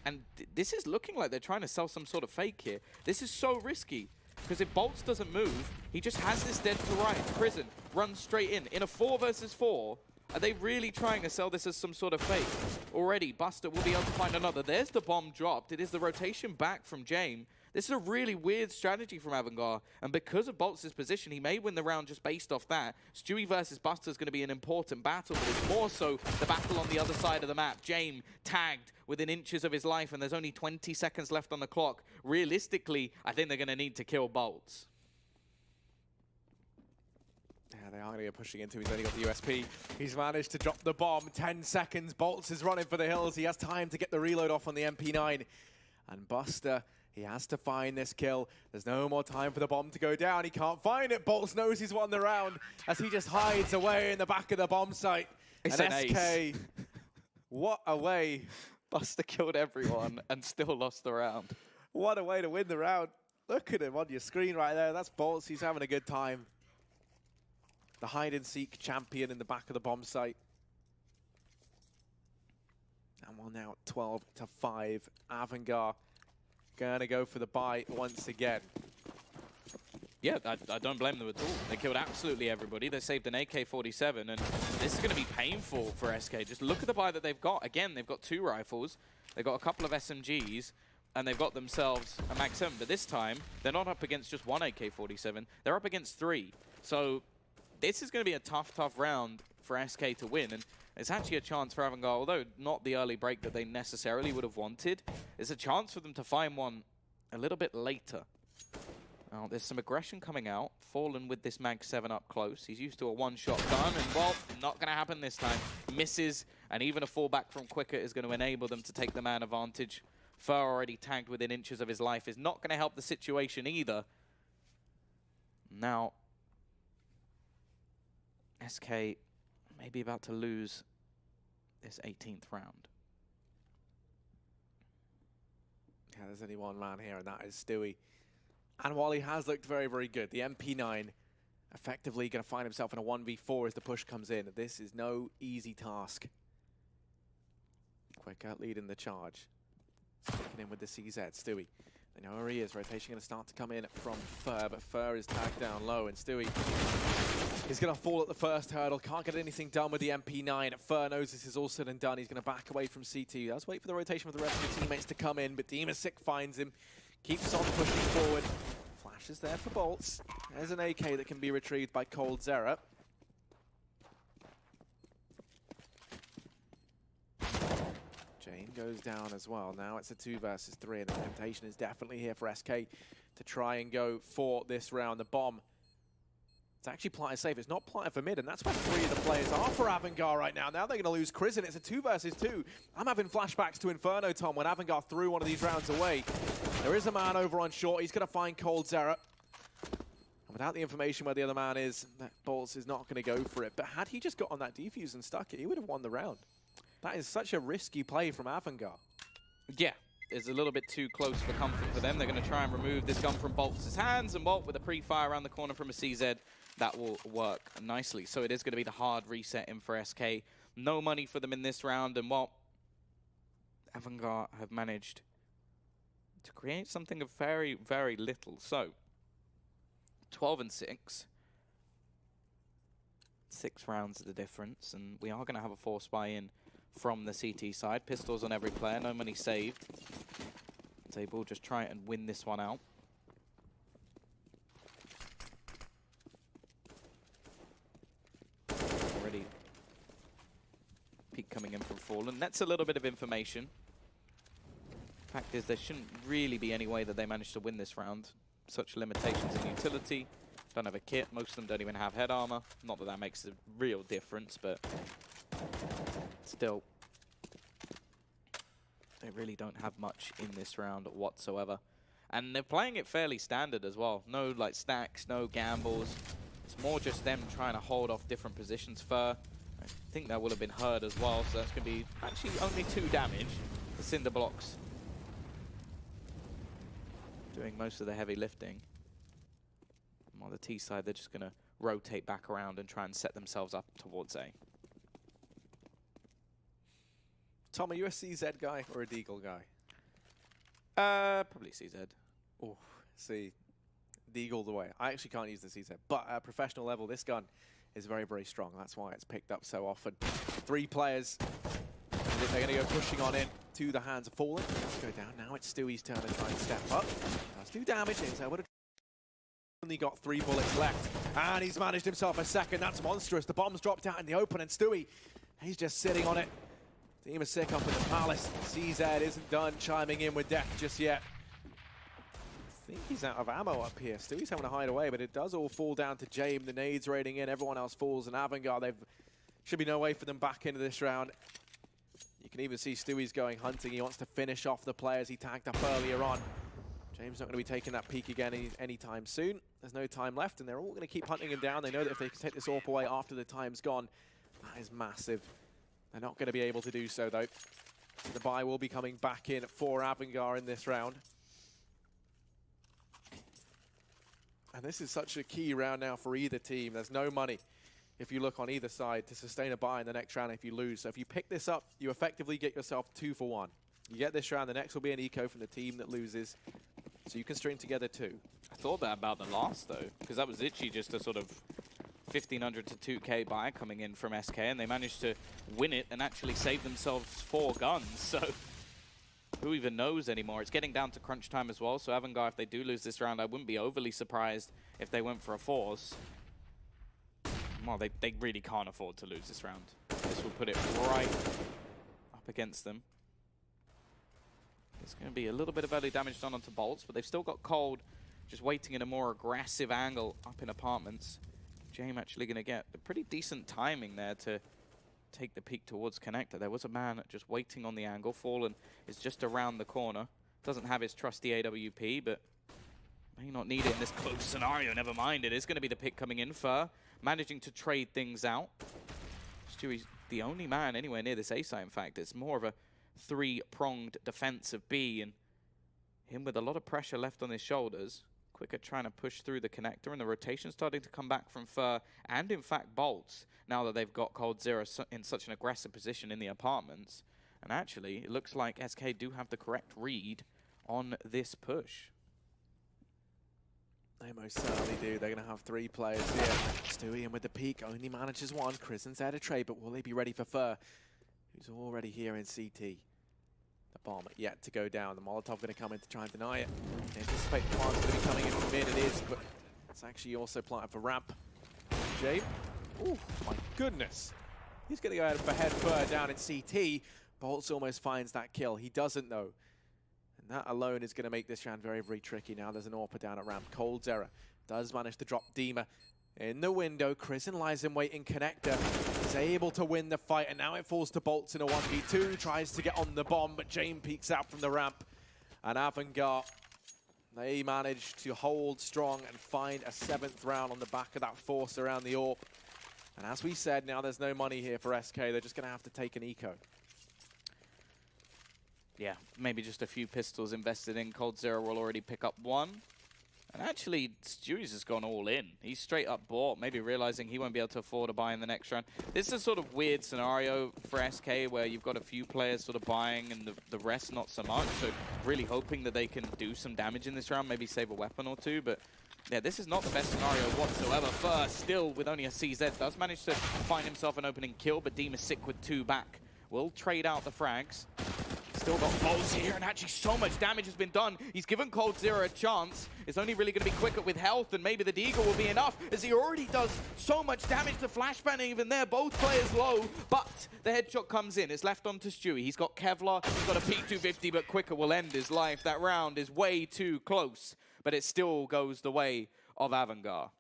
And this is looking like they're trying to sell some sort of fake here. This is so risky, because if Bolts doesn't move, he just has this dead to right. Prison runs straight in a 4 versus 4. Are they really trying to sell this as some sort of fake? Already, Buster will be able to find another. There's the bomb dropped. It is the rotation back from James. This is a really weird strategy from Avangar, and because of Bolts' position, he may win the round just based off that. Stewie versus Buster is going to be an important battle, but it's more so the battle on the other side of the map. James tagged within inches of his life, and there's only 20 seconds left on the clock. Realistically, I think they're going to need to kill Bolts. Yeah, they are going to get pushing into. He's only got the USP. He's managed to drop the bomb. 10 seconds. Bolts is running for the hills. He has time to get the reload off on the MP9. And Buster He has to find this kill. There's no more time for the bomb to go down. He can't find it. Bolts knows he's won the round as he just hides away in the back of the bomb site. It's and an SK, ace. What a way. Buster killed everyone and still lost the round. What a way to win the round. Look at him on your screen right there. That's Bolts. He's having a good time. The hide-and-seek champion in the back of the bomb site. And we're now 12-5. Avangar gonna go for the buy once again. Yeah, I don't blame them at all. They killed absolutely everybody. They saved an AK-47, and this is going to be painful for SK. Just look at the buy that they've got. Again, they've got 2 rifles. They've got a couple of SMGs, and they've got themselves a Mag 7. But this time, they're not up against just 1 AK-47. They're up against 3. So this is going to be a tough, tough round for SK to win. And it's actually a chance for Avangar, although not the early break that they necessarily would have wanted. It's a chance for them to find one a little bit later. Now, there's some aggression coming out. Fallen with this Mag 7 up close. He's used to a one-shot gun, and, well, not going to happen this time. Misses, and even a fallback from Quicker is going to enable them to take the man advantage. Fur, already tagged within inches of his life, is not going to help the situation either. Now, SK may be about to lose this 18th round. Yeah, there's only one man here, and that is Stewie. And while he has looked very, very good, the MP9 effectively going to find himself in a 1v4 as the push comes in. This is no easy task. Quicker leading the charge. Sticking in with the CZ, Stewie. They know where he is. Rotation going to start to come in from Fur, but Fur is tagged down low, and Stewie is going to fall at the first hurdle. Can't get anything done with the MP9. Fur knows this is all said and done. He's going to back away from CT. Let's wait for the rotation of the rest of the teammates to come in, but Demasik finds him. Keeps on pushing forward. Flashes there for Bolts. There's an AK that can be retrieved by Cold Zera. Jane goes down as well. Now it's a 2 versus 3, and the temptation is definitely here for SK to try and go for this round. The bomb, it's actually planted safe. It's not planted for mid, and that's where 3 of the players are for Avangar right now. Now they're going to lose Chris, and it's a 2 versus 2. I'm having flashbacks to Inferno, Tom, when Avangar threw one of these rounds away. There is a man over on short. He's going to find Cold Zera. And without the information where the other man is, that Bolts is not going to go for it. But had he just got on that defuse and stuck it, he would have won the round. That is such a risky play from Avangar. Yeah, it's a little bit too close for comfort for them. They're going to try and remove this gun from Bolts' hands, and Bolt with a pre-fire around the corner from a CZ, that will work nicely. So it is going to be the hard reset in for SK. No money for them in this round, and well, Avangar have managed to create something of very, very little. So 12-6. 6 rounds of the difference, and we are going to have a force buy-in from the CT side. Pistols on every player, no money saved. They will just try and win this one out. Already peek coming in from Fallen. That's a little bit of information. Fact is, there shouldn't really be any way that they managed to win this round. Such limitations in utility. Don't have a kit. Most of them don't even have head armor. Not that that makes a real difference, but still, they really don't have much in this round whatsoever. And they're playing it fairly standard as well. No like stacks, no gambles. It's more just them trying to hold off different positions. Fur, I think that will have been heard as well, so that's going to be actually only 2 damage. The cinder blocks doing most of the heavy lifting. On the T side, they're just going to rotate back around and try and set themselves up towards A. Tom, are you a CZ guy or a Deagle guy? Probably CZ. Oh, see, Deagle the way. I actually can't use the CZ, but at professional level, this gun is very, very strong. That's why it's picked up so often. 3 players. They're going to go pushing on in to the hands of Fallen. Let's go down. Now it's Stewie's turn to try and step up. Does do damage. So would have only got 3 bullets left, and he's managed himself a second. That's monstrous. The bomb's dropped out in the open, and Stewie, he's just sitting on it. Team is sick up in the palace. CZ isn't done chiming in with death just yet. I think he's out of ammo up here. Stewie's having to hide away, but it does all fall down to James. The nades raiding in. Everyone else falls, and Avangar, there should be no way for them back into this round. You can even see Stewie's going hunting. He wants to finish off the players he tagged up earlier on. James not going to be taking that peek again anytime soon. There's no time left, and they're all going to keep hunting him down. They know that if they can take this AWP away after the time's gone, that is massive. They're not going to be able to do so, though. So the buy will be coming back in for Avangar in this round. And this is such a key round now for either team. There's no money, if you look on either side, to sustain a buy in the next round if you lose. So if you pick this up, you effectively get yourself 2 for 1. You get this round, the next will be an eco from the team that loses. So you can string together 2. I thought that about the last, though, because that was literally just a sort of 1,500 to 2K buy coming in from SK, and they managed to win it and actually save themselves 4 guns. So who even knows anymore? It's getting down to crunch time as well, so Avangar, if they do lose this round, I wouldn't be overly surprised if they went for a force. Well, they really can't afford to lose this round. This will put it right up against them. There's going to be a little bit of early damage done onto bolts, but they've still got Cold just waiting in a more aggressive angle up in apartments. James actually going to get a pretty decent timing there to take the peek towards connector. There was a man just waiting on the angle. Fallen is just around the corner. Doesn't have his trusty AWP, but may not need it in this close scenario. Never mind, it is going to be the pick coming in. Fur managing to trade things out. Stewie's the only man anywhere near this A site, in fact. It's more of a 3-pronged defense of B, and him with a lot of pressure left on his shoulders. Quicker trying to push through the connector, and the rotation starting to come back from Fur and, in fact, Bolts, now that they've got Cold Zero in such an aggressive position in the apartments. And actually, it looks like SK do have the correct read on this push. They most certainly do. They're going to have 3 players here. Stewie in with the peek, only manages 1. Kristen's there to trade, but will they be ready for Fur, who's already here in CT? The bomb yet to go down. The Molotov going to come in to try and deny it. They anticipate the plant's going to be coming in from mid. It is, but it's actually also planted for ramp. Jay, oh my goodness. He's going to go ahead for head Fur down in CT. Bolts almost finds that kill. He doesn't though. And that alone is going to make this round very, very tricky. Now there's an AWP down at ramp. Cold's error does manage to drop Dima in the window. Kristen lies in wait in connector. Is able to win the fight, and now it falls to Bolts in a 1v2. Tries to get on the bomb, but James peeks out from the ramp. And Avangar, they manage to hold strong and find a 7th round on the back of that force around the AWP. And as we said, now there's no money here for SK. They're just going to have to take an eco. Yeah, maybe just a few pistols invested in. Cold Zero will already pick up 1. And actually, Stewie's has gone all in. He's straight up bought, maybe realizing he won't be able to afford a buy in the next round. This is a sort of weird scenario for SK where you've got a few players sort of buying and the rest not so much. So really hoping that they can do some damage in this round, maybe save a weapon or 2. But yeah, this is not the best scenario whatsoever. First, still with only a CZ, does manage to find himself an opening kill, but Deem is sick with 2 back. Will trade out the frags. Still got Bolts here, and actually so much damage has been done. He's given Cold Zero a chance. It's only really going to be quicker with health, and maybe the Deagle will be enough, as he already does so much damage to Flashbang even there. Both players low, but the headshot comes in. It's left on to Stewie. He's got Kevlar, he's got a P250, but quicker will end his life. That round is way too close, but it still goes the way of Avangar.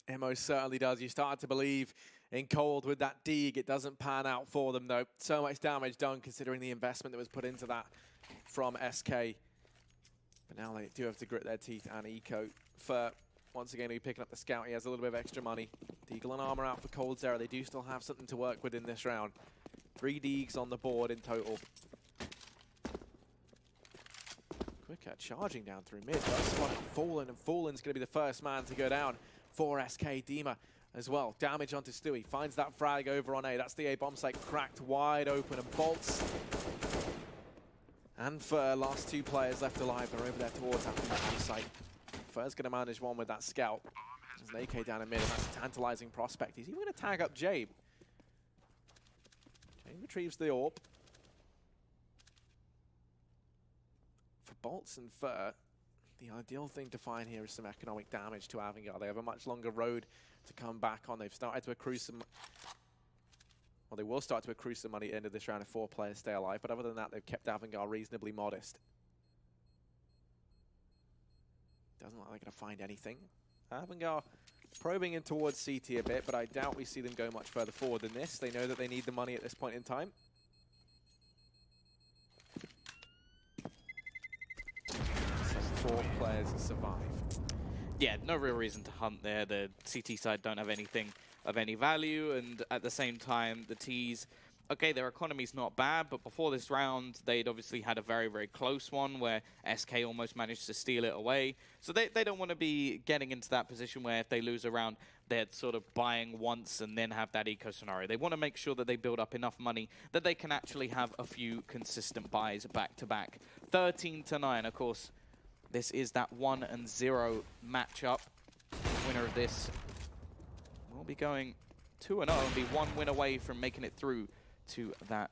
It most certainly does. You start to believe in Cold with that Deeg. It doesn't pan out for them though. So much damage done considering the investment that was put into that from SK. But now they do have to grit their teeth and eco. For once again, he'll be picking up the scout. He has a little bit of extra money. Deagle and armor out for Cold Zero. They do still have something to work with in this round. 3 Deegs on the board in total. Quicker charging down through mid. Does spot Fallen, and Fallen's going to be the first man to go down for SK. Dima as well. Damage onto Stewie. Finds that frag over on A. That's the A bomb site cracked wide open, and Bolts and Fur, last 2 players left alive. They're over there towards that bomb site. Fur's going to manage 1 with that scout. There's an AK down in mid, and that's a tantalizing prospect. He's even going to tag up Jabe. Jabe retrieves the AWP. For Bolts and Fur, the ideal thing to find here is some economic damage to Avangar. They have a much longer road to come back on. They've started to accrue some... Well, they will start to accrue some money at the end of this round if 4 players stay alive. But other than that, they've kept Avangar reasonably modest. Doesn't look like they're going to find anything. Avangar probing in towards CT a bit, but I doubt we see them go much further forward than this. They know that they need the money at this point in time. players survive. Yeah, no real reason to hunt there. The CT side don't have anything of any value, and at the same time, the Ts, okay, their economy's not bad, but before this round, they'd obviously had a very, very close one where SK almost managed to steal it away. So they don't want to be getting into that position where if they lose a round, they're sort of buying once and then have that eco scenario. They want to make sure that they build up enough money that they can actually have a few consistent buys back-to-back. 13-9, of course. This is that 1-0 matchup. Winner of this will be going 2-0 and be one win away from making it through to that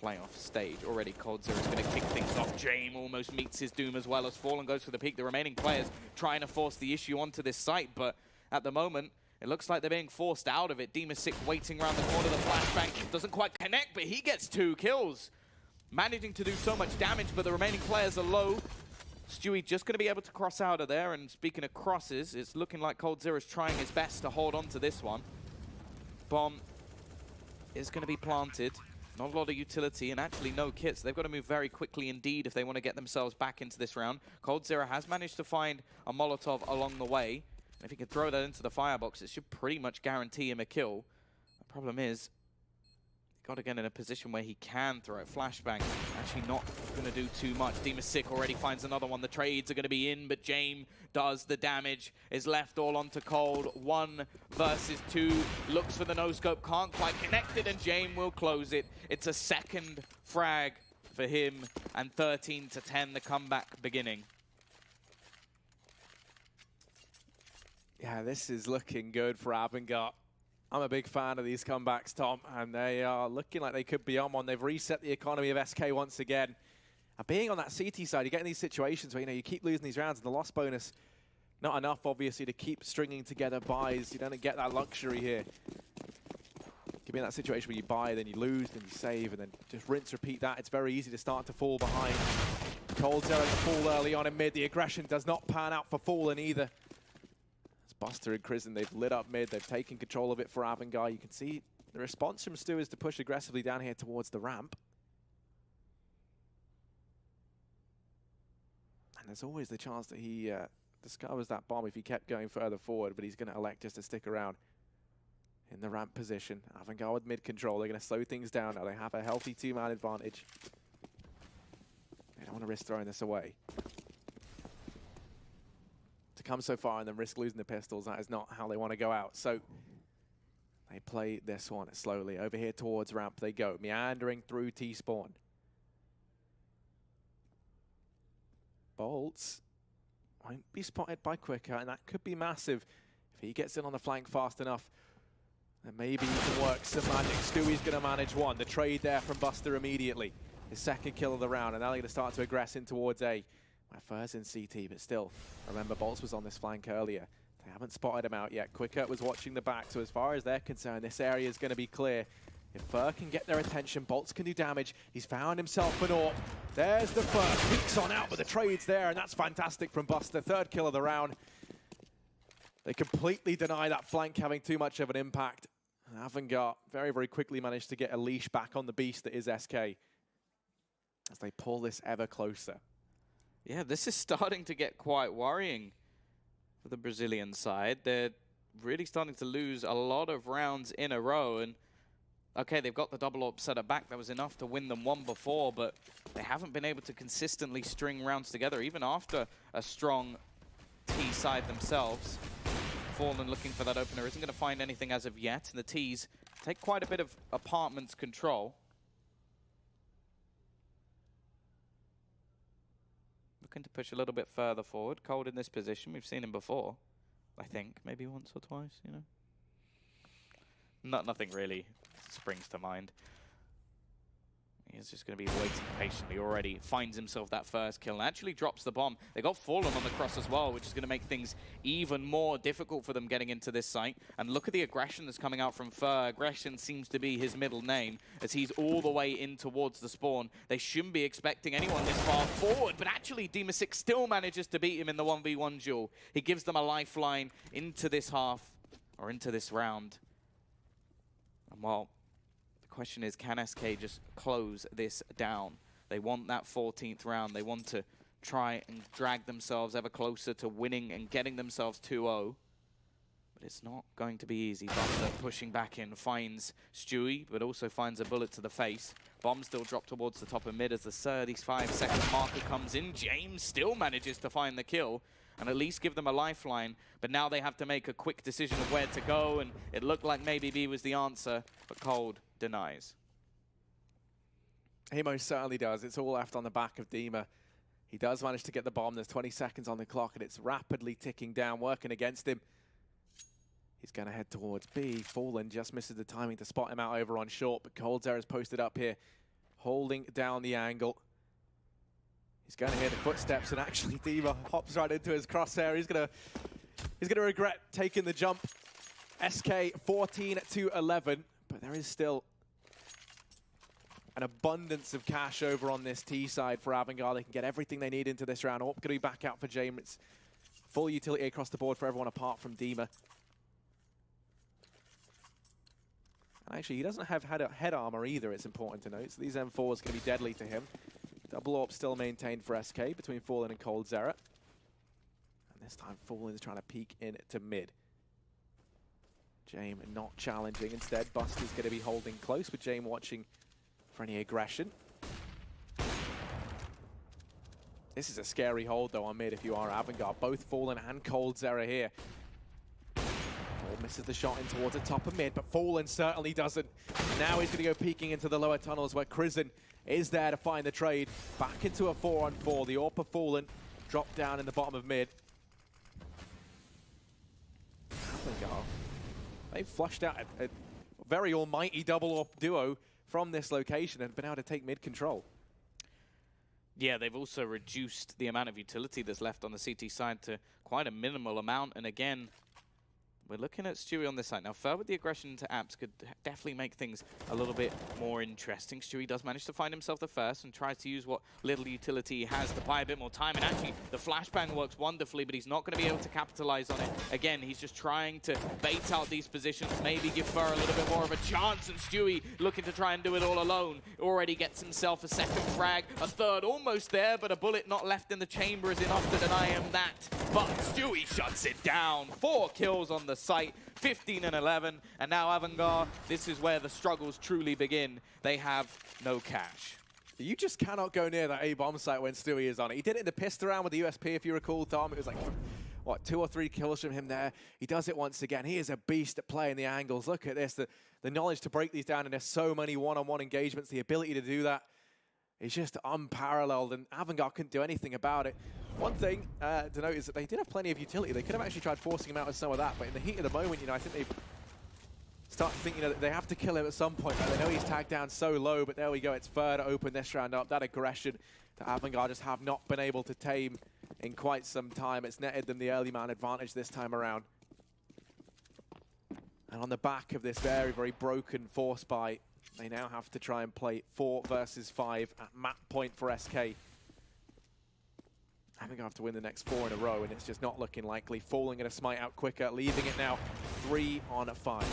playoff stage. Already coldzera is going to kick things off. Jame almost meets his doom as well as Fallen goes for the peak. The remaining players trying to force the issue onto this site, but at the moment, it looks like they're being forced out of it. Demasic waiting around the corner. The flashbang doesn't quite connect, but he gets 2 kills. Managing to do so much damage, but the remaining players are low. Stewie just going to be able to cross out of there, and speaking of crosses, it's looking like coldzera is trying his best to hold on to this one. Bomb is going to be planted. Not a lot of utility and actually no kits. They've got to move very quickly indeed if they want to get themselves back into this round. coldzera has managed to find a Molotov along the way. And if he can throw that into the firebox, it should pretty much guarantee him a kill. The problem is, got to get in a position where he can throw it. Flashbang, actually not going to do too much. Demasic already finds another one. The trades are going to be in, but Jame does the damage. Is left all onto Cold. 1 versus 2. Looks for the no-scope, can't quite connect it, and Jame will close it. It's a second frag for him, and 13-10, the comeback beginning. Yeah, this is looking good for Avangar. I'm a big fan of these comebacks, Tom, and they are looking like they could be on one. They've reset the economy of SK once again. And being on that CT side, you get in these situations where, you keep losing these rounds, and the loss bonus, not enough, obviously, to keep stringing together buys. You don't get that luxury here. You can be in that situation where you buy, then you lose, then you save, and then just rinse, repeat that. It's very easy to start to fall behind. coldzera to fall early on in mid. The aggression does not pan out for Fallen either. Buster and Crizzen, they've lit up mid, they've taken control of it for Avangar. You can see the response from Stu is to push aggressively down here towards the ramp. And there's always the chance that he discovers that bomb if he kept going further forward, but he's going to elect just to stick around in the ramp position. Avangar with mid control, they're going to slow things down now. They have a healthy 2-man advantage. They don't want to risk throwing this away. To come so far and then risk losing the pistols, that is not how they want to go out. So they play this one slowly. Over here towards ramp they go, meandering through T-spawn. Bolts won't be spotted by Quicker, and that could be massive. If he gets in on the flank fast enough, then maybe he can work some magic. Stewie's going to manage one. The trade there from Buster immediately. His second kill of the round, and now they're going to start to aggress in towards A. First in CT, but still, remember, Bolts was on this flank earlier. They haven't spotted him out yet. Quicker was watching the back, so as far as they're concerned, this area is going to be clear. If Fur can get their attention, Bolts can do damage. He's found himself an AWP. There's the Fur, peeks on out, but the trade's there, and that's fantastic from Buster. Third kill of the round. They completely deny that flank having too much of an impact. And Avangar very, very quickly managed to get a leash back on the beast that is SK as they pull this ever closer. Yeah, this is starting to get quite worrying for the Brazilian side. They're really starting to lose a lot of rounds in a row. And, okay, they've got the double AWP set back. That was enough to win them one before, but they haven't been able to consistently string rounds together, even after a strong T side themselves. Fallen looking for that opener. Isn't going to find anything as of yet. And the Ts take quite a bit of apartment's control. Looking to push a little bit further forward. Cold in this position. We've seen him before, I think. Maybe once or twice, Nothing really springs to mind. He's just going to be waiting patiently already. Finds himself that first kill and actually drops the bomb. They got Fallen on the cross as well, which is going to make things even more difficult for them getting into this site. And look at the aggression that's coming out from Fur. Aggression seems to be his middle name as he's all the way in towards the spawn. They shouldn't be expecting anyone this far forward, but actually Demasic still manages to beat him in the 1v1 duel. He gives them a lifeline into this half, or into this round. And while question is, can SK just close this down? They want that 14th round. They want to try and drag themselves ever closer to winning and getting themselves 2-0. But it's not going to be easy. Butler pushing back in, finds Stewie, but also finds a bullet to the face. Bomb still dropped towards the top of mid as the 35-second marker comes in. James still manages to find the kill and at least give them a lifeline. But now they have to make a quick decision of where to go, and it looked like maybe B was the answer, but Cold denies. He most certainly does. It's all left on the back of Dima. He does manage to get the bomb. There's 20 seconds on the clock, and it's rapidly ticking down, working against him. He's going to head towards B. Fallen just misses the timing to spot him out over on short, but Coldzera is posted up here, holding down the angle. He's going to hear the footsteps, and actually Dima hops right into his crosshair. He's going to regret taking the jump. SK 14-11, but there is still an abundance of cash over on this T side for Avangar. They can get everything they need into this round. Orp going to be back out for James. It's full utility across the board for everyone apart from Dima. Actually, he doesn't have head armor either, it's important to note. So these M4s are going to be deadly to him. Double AWP still maintained for SK between Fallen and Coldzera. And this time Fallen is trying to peek into mid. Jame not challenging. Instead, Buster's going to be holding close with Jame watching for any aggression. This is a scary hold though on mid if you are Avangar. Both Fallen and Coldzera here. Misses the shot in towards the top of mid, but Fallen certainly doesn't. Now he's going to go peeking into the lower tunnels where Crizzen is there to find the trade. Back into a 4-on-4. The AWP of Fallen dropped down in the bottom of mid. Avangar, they've flushed out a very almighty double AWP duo from this location and been able to take mid control. Yeah, they've also reduced the amount of utility that's left on the CT side to quite a minimal amount, and again, we're looking at Stewie on this side. Now, Fer with the aggression into apps could definitely make things a little bit more interesting. Stewie does manage to find himself the first and tries to use what little utility he has to buy a bit more time. And actually, the flashbang works wonderfully, but he's not going to be able to capitalize on it. Again, he's just trying to bait out these positions, maybe give Fer a little bit more of a chance. And Stewie looking to try and do it all alone. Already gets himself a second frag, a third almost there, but a bullet not left in the chamber is enough to deny him that. But Stewie shuts it down. 4 kills on the site, 15-11, and now Avangar, this is where the struggles truly begin. They have no cash. You just cannot go near that A-bomb site when Stewie is on it. He did it in the pistol round with the USP, if you recall, Tom. It was like, what, 2 or 3 kills from him there. He does it once again. He is a beast at playing the angles. Look at this, the knowledge to break these down, and there's so many one-on-one engagements. The ability to do that is just unparalleled, and Avangar couldn't do anything about it. One thing to note is that they did have plenty of utility. They could have actually tried forcing him out with some of that, but in the heat of the moment, I think they start to think, that they have to kill him at some point. They know he's tagged down so low, but there we go. It's Fer to open this round up. That aggression that Avangar just have not been able to tame in quite some time. It's netted them the early man advantage this time around. And on the back of this very, very broken force buy, they now have to try and play 4 versus 5 at map point for SK. I think I have to win the next 4 in a row, and it's just not looking likely. Falling at a smite out quicker, leaving it now 3-on-5. Cold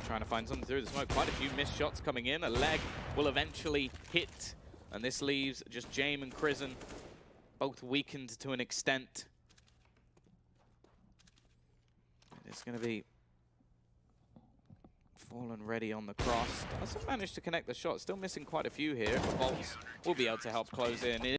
trying to find something through the smoke. Quite a few missed shots coming in. A leg will eventually hit, and this leaves just Jame and Crizzen, both weakened to an extent. It's going to be Fallen ready on the cross. Doesn't manage to connect the shot. Still missing quite a few here. Bolts will be able to help close in.